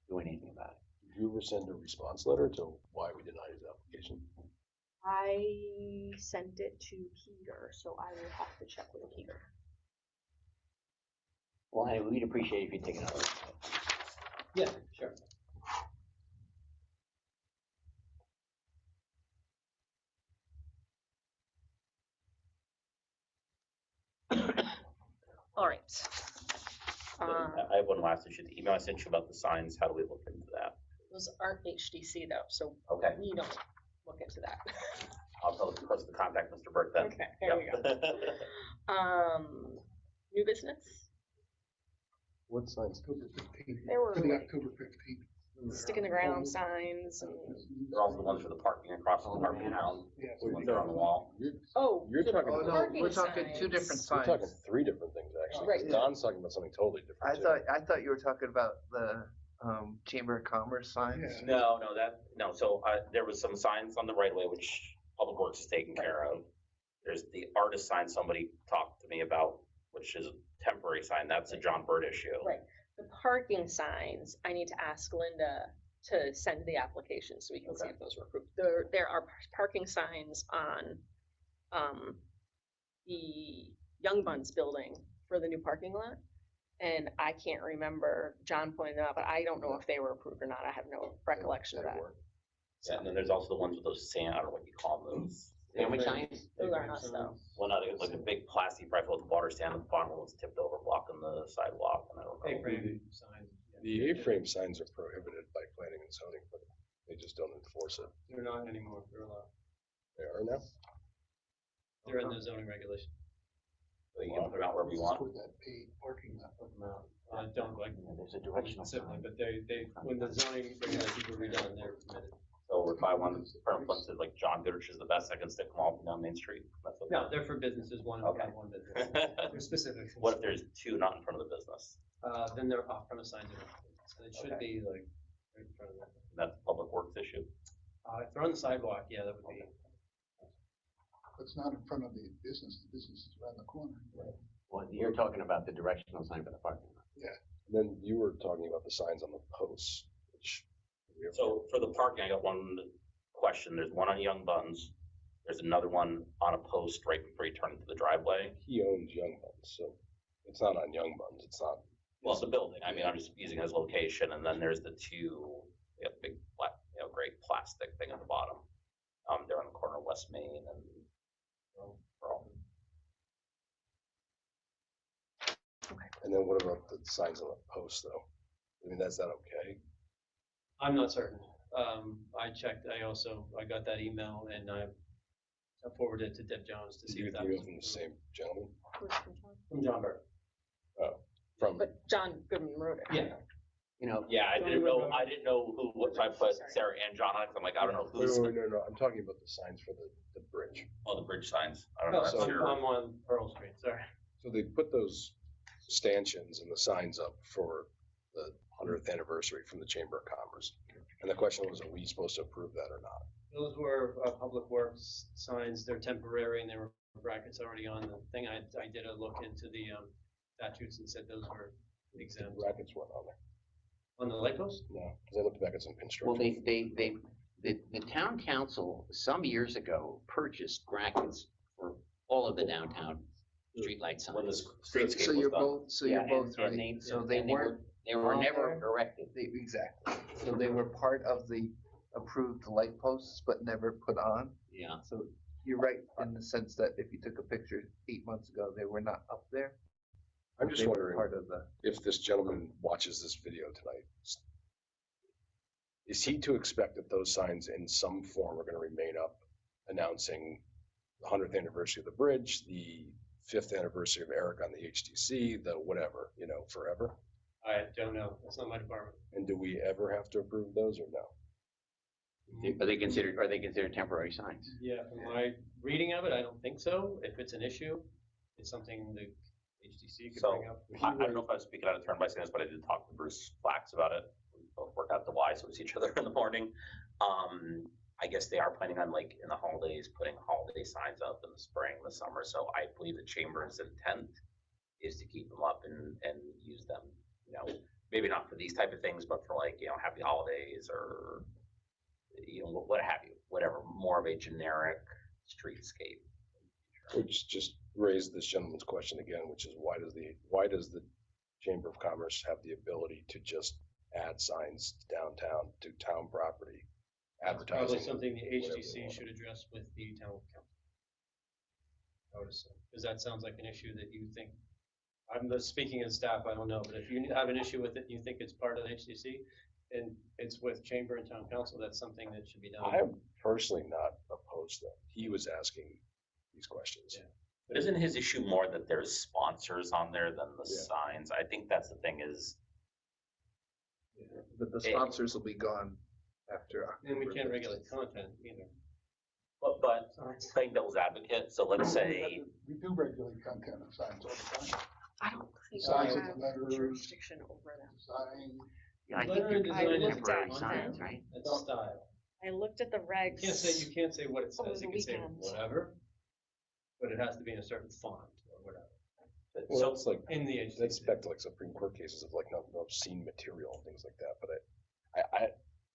doing anything about it. Did you ever send a response letter to why we denied his application? I sent it to Peter, so I will have to check with Peter. Well, anyway, we'd appreciate if you take another. Yeah, sure. All right. I have one last issue. The email I sent you about the signs, how do we look into that? Those aren't HDC though, so Okay, we don't look into that. I'll tell the person to contact Mr. Burke then. Okay, there we go. New business? What signs? October 15th. There were For the like October 15th. stick in the ground signs and, They're also the ones for the parking across from the parking house, Yeah. the ones that are on the wall. You're for the talking Oh, no, parking we're talking two signs. different We're talking signs. three different things, actually. Right. 'Cause Don's talking about something totally different. too. I thought you were talking about the Chamber of Commerce signs. Yeah. No, so, there was some signs on the right of way, which Public Works is taking care of. There's the artist sign somebody talked to me about, which is a temporary sign, that's a John Bird issue. right. The parking signs, I need to ask Linda to send the application so we can see Okay. if those were approved. There are parking signs on, the Young Buns building for the new parking lot. And I can't remember, John pointed it out, but I don't know if they were approved or not. I have no recollection of that. Yeah, and then there's also the ones with those sand, I don't know what you call those. Sandwich signs? Those aren't us though. Well, not, like a big plastic rifle with a water stand, and the bottom one was tipped over, blocking the sidewalk, and I don't know. A-frame signs. yeah. The A-frame signs are prohibited by planning and zoning, but they just don't enforce it. They're not anymore, they're allowed. They are now? They're in the zoning regulation. So you can put them out wherever you want. Toward that paid parking lot. I don't like There's a directional specifically, sign. but they, when the zoning regulations were redone, they're permitted. So if I want to put one says like John Goodrich is the best, I can stick them all down Main Street. That's what- No, they're for businesses, one in front Okay. of one business. They're specific. What if there's two not in front of the business? Then they're off-premise signs. So it should Okay. be like right in front of them. That's a Public Works issue. If they're on the sidewalk, yeah, that would be. It's not in front of the business is around the corner. Well, you're talking about the directional sign for the parking lot. And then you were talking about the signs on the posts, which. we have- So for the parking, I got one question. There's one on Young Buns. There's another one on a post right before you turn into the driveway. He owns Young Buns, so it's not on Young Buns, it's not. Well, it's a building. I mean, I'm just using it as location. And then there's the two, big, gray plastic thing at the bottom. They're on the corner of West Main and, Groton. And then what about the signs on the post, though? I mean, that's not okay. I'm not certain. I checked, I got that email and I forwarded it to Deb Jones to Did see you if that hear was from the same gentleman? from John Burke. From, But John Goodman wrote it. Yeah. Yeah, I didn't know who, so I put Sarah and John on it, 'cause I'm like, I don't know wait, who's, wait, no, I'm talking about the signs for the bridge. the bridge signs. I don't No, know. so That's I'm your- on Pearl Street, sorry. So they put those stanchions and the signs up for the 100th anniversary from the Chamber of Commerce. And the question was, are we supposed to approve that or not? Those were Public Works signs. They're temporary and there were brackets already on the thing. I did a look into the statutes and said those were exempt. Brackets weren't on there. On the light post? No, because I looked back at some Well, construction. the town council some years ago purchased brackets for all of the downtown streetlight When the signs. streetscape So was you're done. both, so Yeah, you're and- both and right. So they and weren't, They were on never there? erected. exactly. So they were part of the approved light posts, but never put on. Yeah. So you're right in the sense that if you took a picture 8 months ago, they were not up there. I'm just They were wondering part of the. if this gentleman watches this video tonight, is he to expect that those signs in some form are gonna remain up announcing the 100th anniversary of the bridge, the 5th anniversary of Eric on the HTC, the whatever, you know, forever? I don't know. That's not my department. And do we ever have to approve those or no? Are they considered temporary signs? Yeah, from my reading of it, I don't think so. If it's an issue, it's something the HTC could So, bring up. I don't know if I was speaking out of turn by saying this, but I did talk to Bruce Flax about it. We both work out the Y, so we see each other in the morning. I guess they are planning on, like, in the holidays, putting holiday signs up in the spring, the summer, so I believe the chamber's intent is to keep them up and use them, you know, maybe not for these type of things, but for, like, you know, happy holidays or, you know, what have you, whatever, more of a generic streetscape. Which just raised this gentleman's question again, which is why does the Chamber of Commerce have the ability to just add signs downtown to town property? That's probably Advertising. something the whatever they HTC want. should address with the town council. I would assume, because that sounds like an issue that you think, I'm just speaking as staff, I don't know, but if you have an issue with it, and you think it's part of the HTC, and it's with chamber and town council, that's something that should be done. I am personally not opposed to that. He was asking these questions. Yeah. But isn't his issue more that there's sponsors on there than the Yeah. signs? I think that's the thing is, But the sponsors will be gone after And we October can't 15th. regulate content either. but playing devil's advocate, so let's say, We do regulate content of signs all the time. I don't think Size we of have letters. jurisdiction over them. Sign, Yeah, I think Letter and you're design is temporary looked at signs, them. right? That's style. I looked at the regs. You can't say what it Over says, the you can say weekend. whatever, but it has to be in a certain font or whatever, Well, so that's like, in the HTC. that's back to like Supreme Court cases of like no obscene material and things like that. But I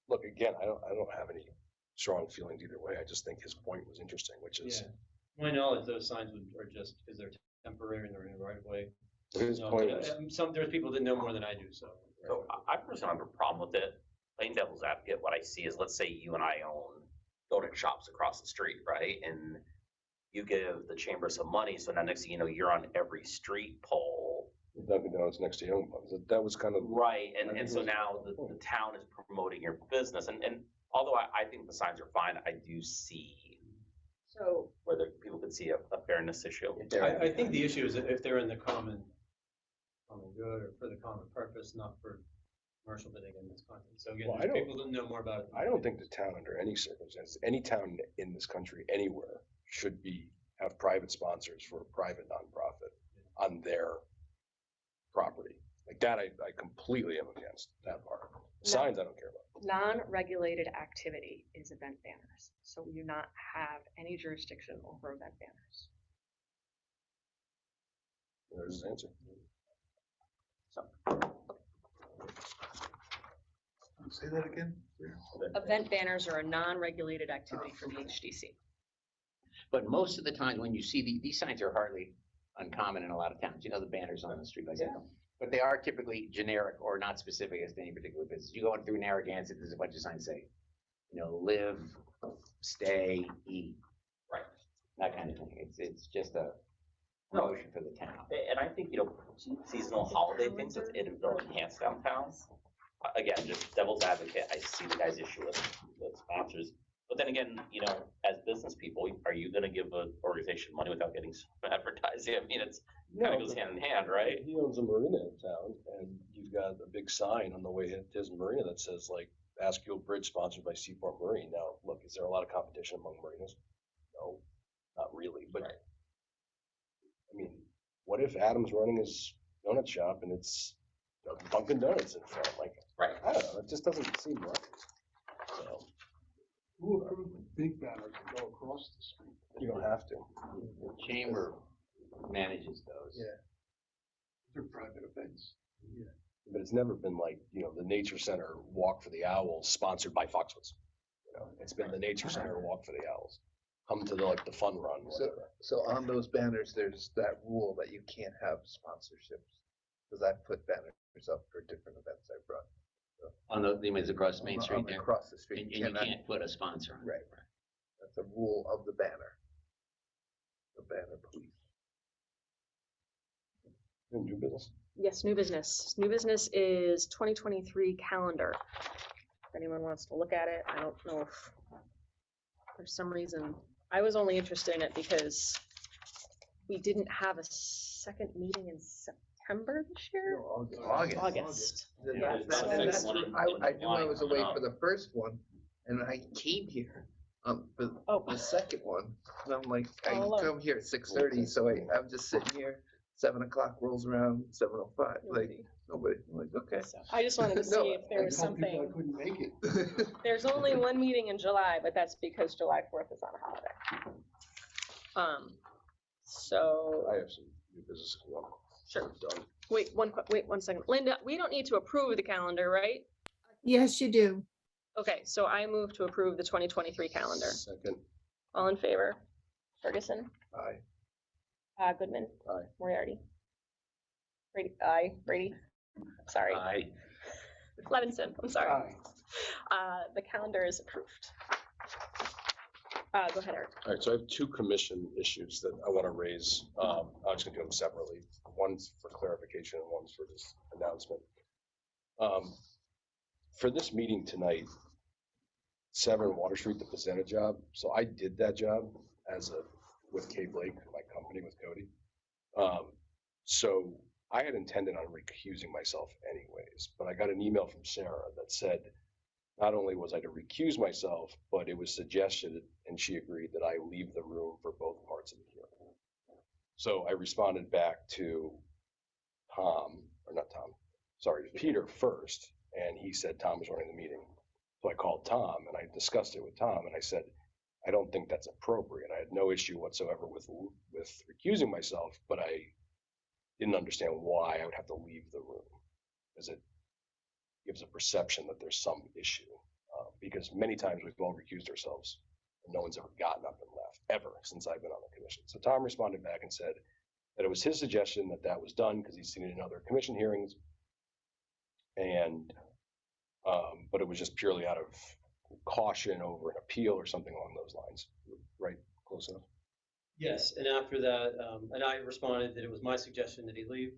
look again, I don't have any strong feelings either way. I just think his point was interesting, which is Yeah, my knowledge, those signs are just, because they're temporary and they're in the right of way. his No, point but, was there's people that know more than I do, so. so I personally have a problem with it. Playing devil's advocate, what I see is, let's say you and I own donut shops across the street, right? And you give the chamber some money, so now next thing you know, you're on every street pole. Dunkin' Donuts next to Young Buns. That was kind of Right, I and think so it was- now the town is promoting your business, and although I think the signs are fine, I do see So whether people could see a fairness issue. I think the issue is that if they're in the common good or for the common purpose, not for commercial bidding and this content. So again, Well, I there's don't- people that know more about it. I don't think the town under any circumstances, any town in this country anywhere should have private sponsors for a private nonprofit on their property. Like that, I completely am against that part. Signs, I don't care about. non-regulated activity is event banners. So we do not have any jurisdiction over event banners. There's his answer. Say that again? Event banners are a non-regulated activity for the HDC. But most of the time, when you see these signs are hardly uncommon in a lot of towns. You know, the banners on the street like that. But they are typically generic or not specific as to any particular business. You go through Narragansett, there's a bunch of signs say, you know, live, stay, eat. Right. That kind of thing. It's just a promotion for the town. And I think, you know, seasonal holiday things, it'll enhance downtown. Again, just devil's advocate, I see the guy's issue with sponsors. But then again, you know, as business people, are you gonna give an organization money without getting some advertising? I mean, it's kind of goes hand in hand, right? He owns a marina in town, and you've got a big sign on the way to his marina that says like Askew Bridge sponsored by Seaport Marine. Now, look, is there a lot of competition among marinas? No, not really. But Right. I mean, what if Adam's running his donut shop and it's Dunkin' Donuts in front? Like, Right. I don't know. It just doesn't seem right. So who approved the big banners that go across the street? you don't have to. The chamber manages those. Yeah. They're private events. But it's never been like, you know, the Nature Center Walk for the Owls sponsored by Foxwoods. You know, it's been the Nature Center Walk for the Owls. Come to the fun run, whatever. So on those banners, there's that rule that you can't have sponsorships. Because I've put banners up for different events I've run. On the images across Main On the- Street there. Across the street. And you can't put a sponsor on it. Right. That's a rule of the banner. The banner police. New business. Yes, new business. New business is 2023 calendar. If anyone wants to look at it, I don't know if for some reason, I was only interested in it because we didn't have a second meeting in September this year? August. Yeah, there's not that's- one in- I in knew I was July away coming for up. the first one, and I came here for Oh. the second one. And I'm like, I All alone. come here at 6:30, so I'm just sitting here. 7 o'clock rolls around, 7:05. Like nobody. I'm like, okay. So I just wanted to No, see if there was I told people I something. couldn't make it. There's only one meeting in July, but that's because July 4th is on a holiday. So, I have some new business as well. sure. Done. Wait, wait 1 second. Linda, we don't need to approve the calendar, right? Yes, you do. Okay, so I move to approve the 2023 calendar. Second, All in favor? Ferguson? aye. Goodman? Aye. Moriarty? Brady? Aye. Brady? Sorry. Aye. Levinson, I'm sorry. Aye. The calendar is approved. Go ahead, Eric. All right, so I have two commission issues that I want to raise. I'm just gonna do them separately. One's for clarification and one's for just announcement. For this meeting tonight, 7 Water Street, the Pizzetto job. So I did that job with Kay Blake, my company with Cody. So I had intended on recusing myself anyways, but I got an email from Sarah that said, not only was I to recuse myself, but it was suggested, and she agreed, that I leave the room for both parts of the hearing. So I responded back to Peter first, and he said Tom was running the meeting. So I called Tom and I discussed it with Tom, and I said, I don't think that's appropriate. I had no issue whatsoever with recusing myself, but I didn't understand why I would have to leave the room, because it gives a perception that there's some issue. Because many times we've all recused ourselves and no one's ever gotten up and left, ever, since I've been on the commission. So Tom responded back and said that it was his suggestion that that was done because he's seen it in other commission hearings. And, but it was just purely out of caution over an appeal or something along those lines, right? Close enough. Yes, and after that, and I responded that it was my suggestion that he leave,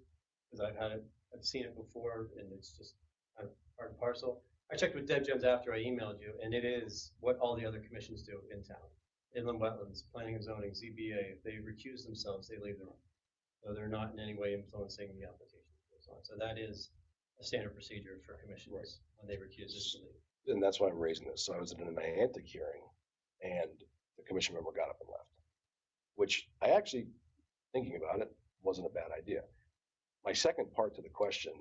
because I've seen it before, and it's just kind of part and parcel. I checked with Deb Jones after I emailed you, and it is what all the other commissions do in town. Inland Wetlands, Planning and Zoning, ZBA, if they recuse themselves, they leave the room. So they're not in any way influencing the application. So that is a standard procedure for commissions when they recuse themselves. And that's why I'm raising this. So I was in a Niantic hearing, and the commission member got up and left, which I actually, thinking about it, wasn't a bad idea. My second part to the question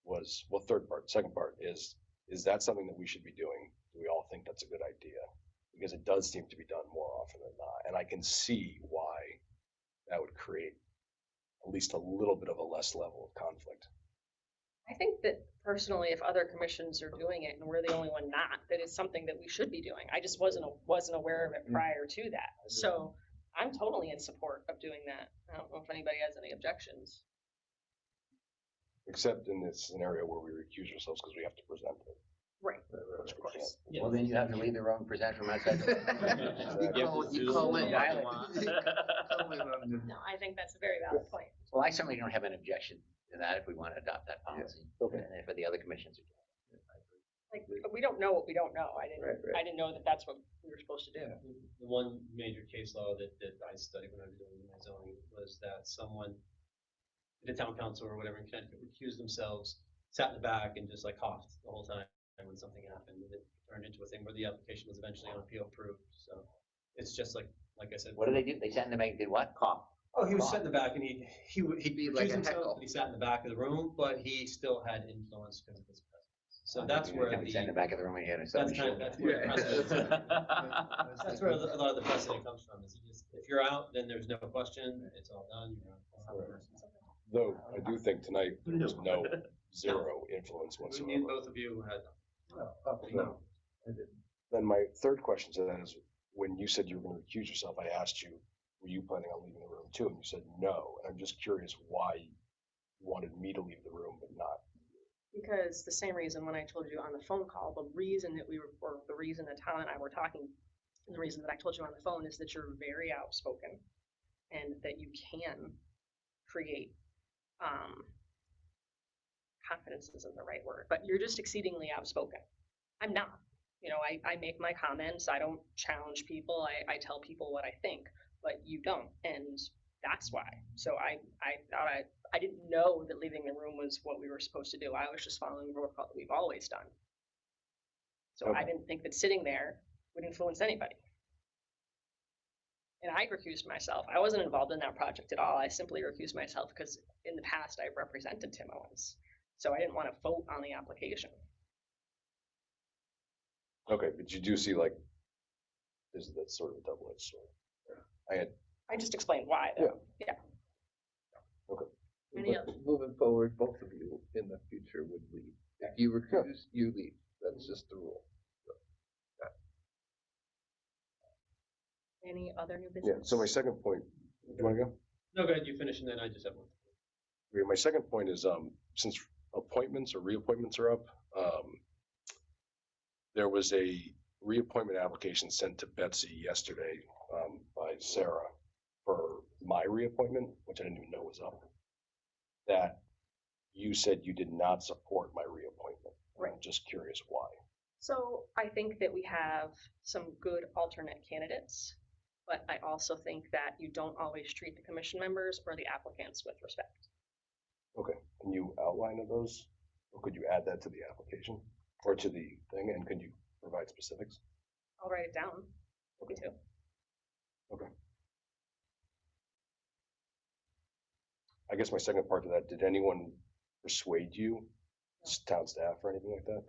was, well, second part is that something that we should be doing? Do we all think that's a good idea? Because it does seem to be done more often than not. And I can see why that would create at least a little bit of a less level of conflict. I think that personally, if other commissions are doing it and we're the only one not, that it's something that we should be doing. I just wasn't aware of it prior to that. So I'm totally in support of doing that. I don't know if anybody has any objections. Except in this scenario where we recuse ourselves because we have to present it. Right. Which we can't. Yeah. Well, then you have to leave the room, present from outside. You call in. No, I think that's a very valid point. Well, I certainly don't have an objection to that if we want to adopt that policy. Okay. And for the other commissions. Like, we don't know what we don't know. I didn't know that that's what we were supposed to do. The one major case law that I studied when I was doing my zoning was that someone, the town council or whatever in Connecticut, recused themselves, sat in the back and just like coughed the whole time when something happened. And it turned into a thing where the application was eventually on appeal approved. So it's just like I said. What do they do? They sat in the back, did what? Cough. Oh, he was sitting in the back and he'd be recused like a himself, heckle. but he sat in the back of the room, but he still had influence because of his presence. So that's where He sat in the back of the room and he had a. that's where Yeah. that's where a lot of the precedent comes from. Is if you're out, then there's no question. It's all done. You're out. Though I do think tonight there was zero influence Me and whatsoever. both of you had. No. Then my third question to that is, when you said you were going to recuse yourself, I asked you, were you planning on leaving the room too? And you said no. And I'm just curious why you wanted me to leave the room but not. Because the same reason when I told you on the phone call, the reason that the reason that Tom and I were talking, and the reason that I told you on the phone is that you're very outspoken and that you can create, confidence isn't the right word, but you're just exceedingly outspoken. I'm not. You know, I make my comments. I don't challenge people. I tell people what I think, but you don't, and that's why. So I thought I didn't know that leaving the room was what we were supposed to do. I was just following the protocol that we've always done. So I Okay. didn't think that sitting there would influence anybody. And I recused myself. I wasn't involved in that project at all. I simply recused myself because in the past I've represented Tim Owens. So I didn't want to vote on the application. Okay, but you do see like, that's sort of a double-edged sword. I just explained why, though. Yeah. Any But other? moving forward, both of you in the future would leave. If you recuse, you leave. That's just the rule. Any other new Yeah, business? so my second point, do you wanna go? No, go ahead, you finish, and then I just have one. Okay, my second point is, since appointments or reappointments are up, there was a reappointment application sent to Betsy yesterday, by Sarah for my reappointment, which I didn't even know was up. That you said you did not support my reappointment. Right. I'm just curious why. So I think that we have some good alternate candidates, but I also think that you don't always treat the commission members or the applicants with respect. Okay, can you outline those? Or could you add that to the application or to the thing, and could you provide specifics? I'll write it down. Me too. Okay. I guess my second part to that, did anyone persuade you, town staff or anything like that?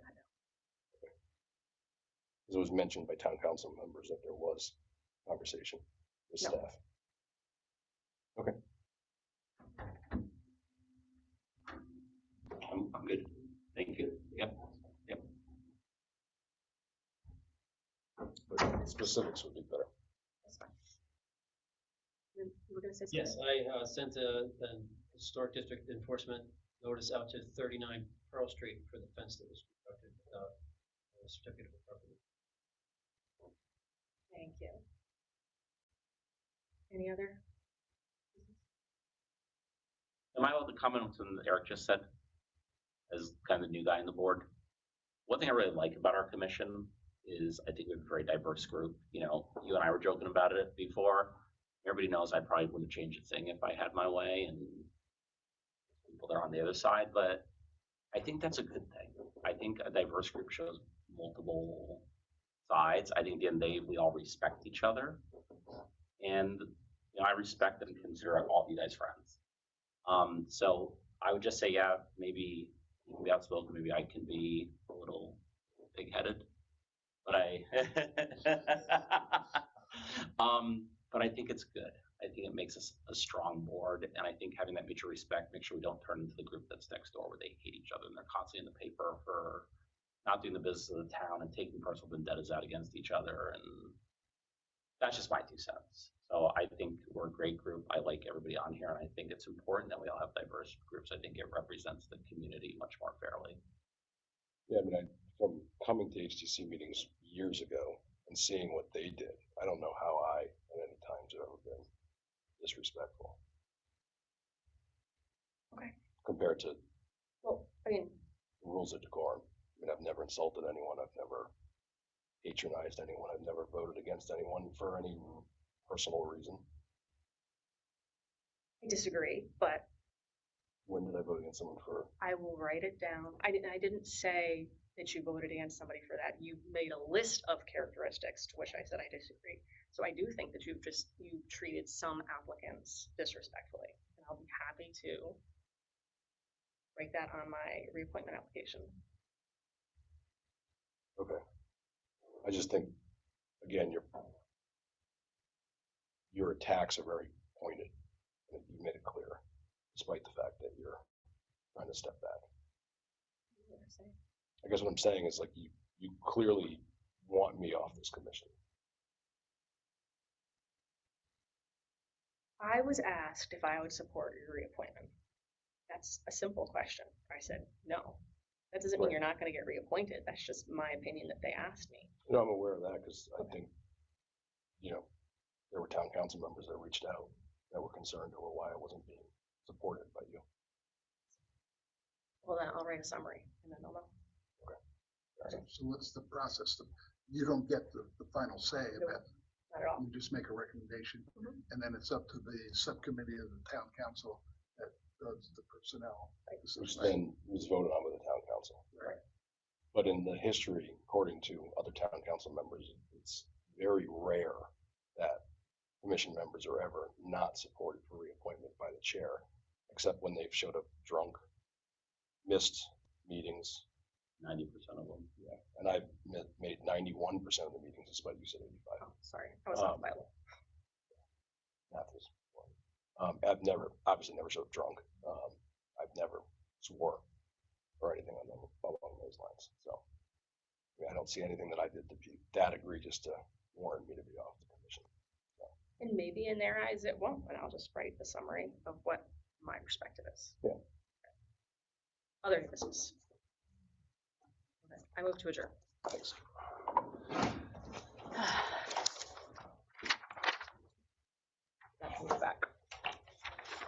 Okay. Because it was mentioned by town council members that there was conversation with No. staff. Okay. I'm good. Thank you. Yep. But specifics would be better. That's fine. You were gonna say something? Yes, I sent an historic district enforcement notice out to 39 Pearl Street for the fence that was constructed without a certificate of appropriate. Thank you. Any other? Am I allowed to comment on something that Eric just said? As kind of the new guy on the board. One thing I really like about our commission is I think we have a very diverse group. You know, you and I were joking about it before. Everybody knows I probably wouldn't change a thing if I had my way, and people that are on the other side, but I think that's a good thing. I think a diverse group shows multiple sides. I think at the end of the day, we all respect each other. And you know, I respect and consider all of you guys friends. So I would just say, yeah, maybe you can be outspoken, maybe I can be a little big-headed, but but I think it's good. I think it makes us a strong board, and I think having that mutual respect, make sure we don't turn into the group that's next door where they hate each other and they're constantly in the paper for not doing the business of the town and taking personal vendettas out against each other. And that's just my 2 cents. So I think we're a great group. I like everybody on here, and I think it's important that we all have diverse groups. I think it represents the community much more fairly. Yeah, I mean, from coming to HTC meetings years ago and seeing what they did, I don't know how I at any times have ever been disrespectful. Okay. Compared to Well, I mean, rules of decorum. I mean, I've never insulted anyone. I've never patronized anyone. I've never voted against anyone for any personal reason. I disagree, but When did I vote against someone for? I will write it down. I didn't say that you voted against somebody for that. You made a list of characteristics to which I said I disagree. So I do think that you treated some applicants disrespectfully, and I'll be happy to write that on my reappointment application. Okay. I just think, again, your attacks are very pointed. And you made it clear, despite the fact that you're trying to step back. I guess what I'm saying is, like, you clearly want me off this commission. I was asked if I would support your reappointment. That's a simple question. I said no. That doesn't mean Right. you're not going to get reappointed. That's just my opinion that they asked me. No, I'm aware of that because I think, there were town council members that reached out that were concerned over why I wasn't being supported by you. Well, then I'll write a summary and then they'll know. So what's the process? You don't get the final say Nope. about, Not at all. you just make a recommendation, Mhm. and then it's up to the subcommittee of the town council that does the personnel. Which then was voted on with the town council. Right. But in the history, according to other town council members, it's very rare that commission members are ever not supported for reappointment by the chair, except when they've showed up drunk, missed meetings. 90% of them. Yeah, and I've made 91% of the meetings, despite you said 85. Oh, sorry, I was off by a little. Math was wrong. I've never, obviously never showed up drunk. I've never swore or anything along those lines. So I mean, I don't see anything that I did to be that egregious to warrant me to be off the commission. And maybe in their eyes it won't, and I'll just write the summary of what my perspective is. Yeah. Other new business. Okay, I move to adjourn. Thanks. That's me back.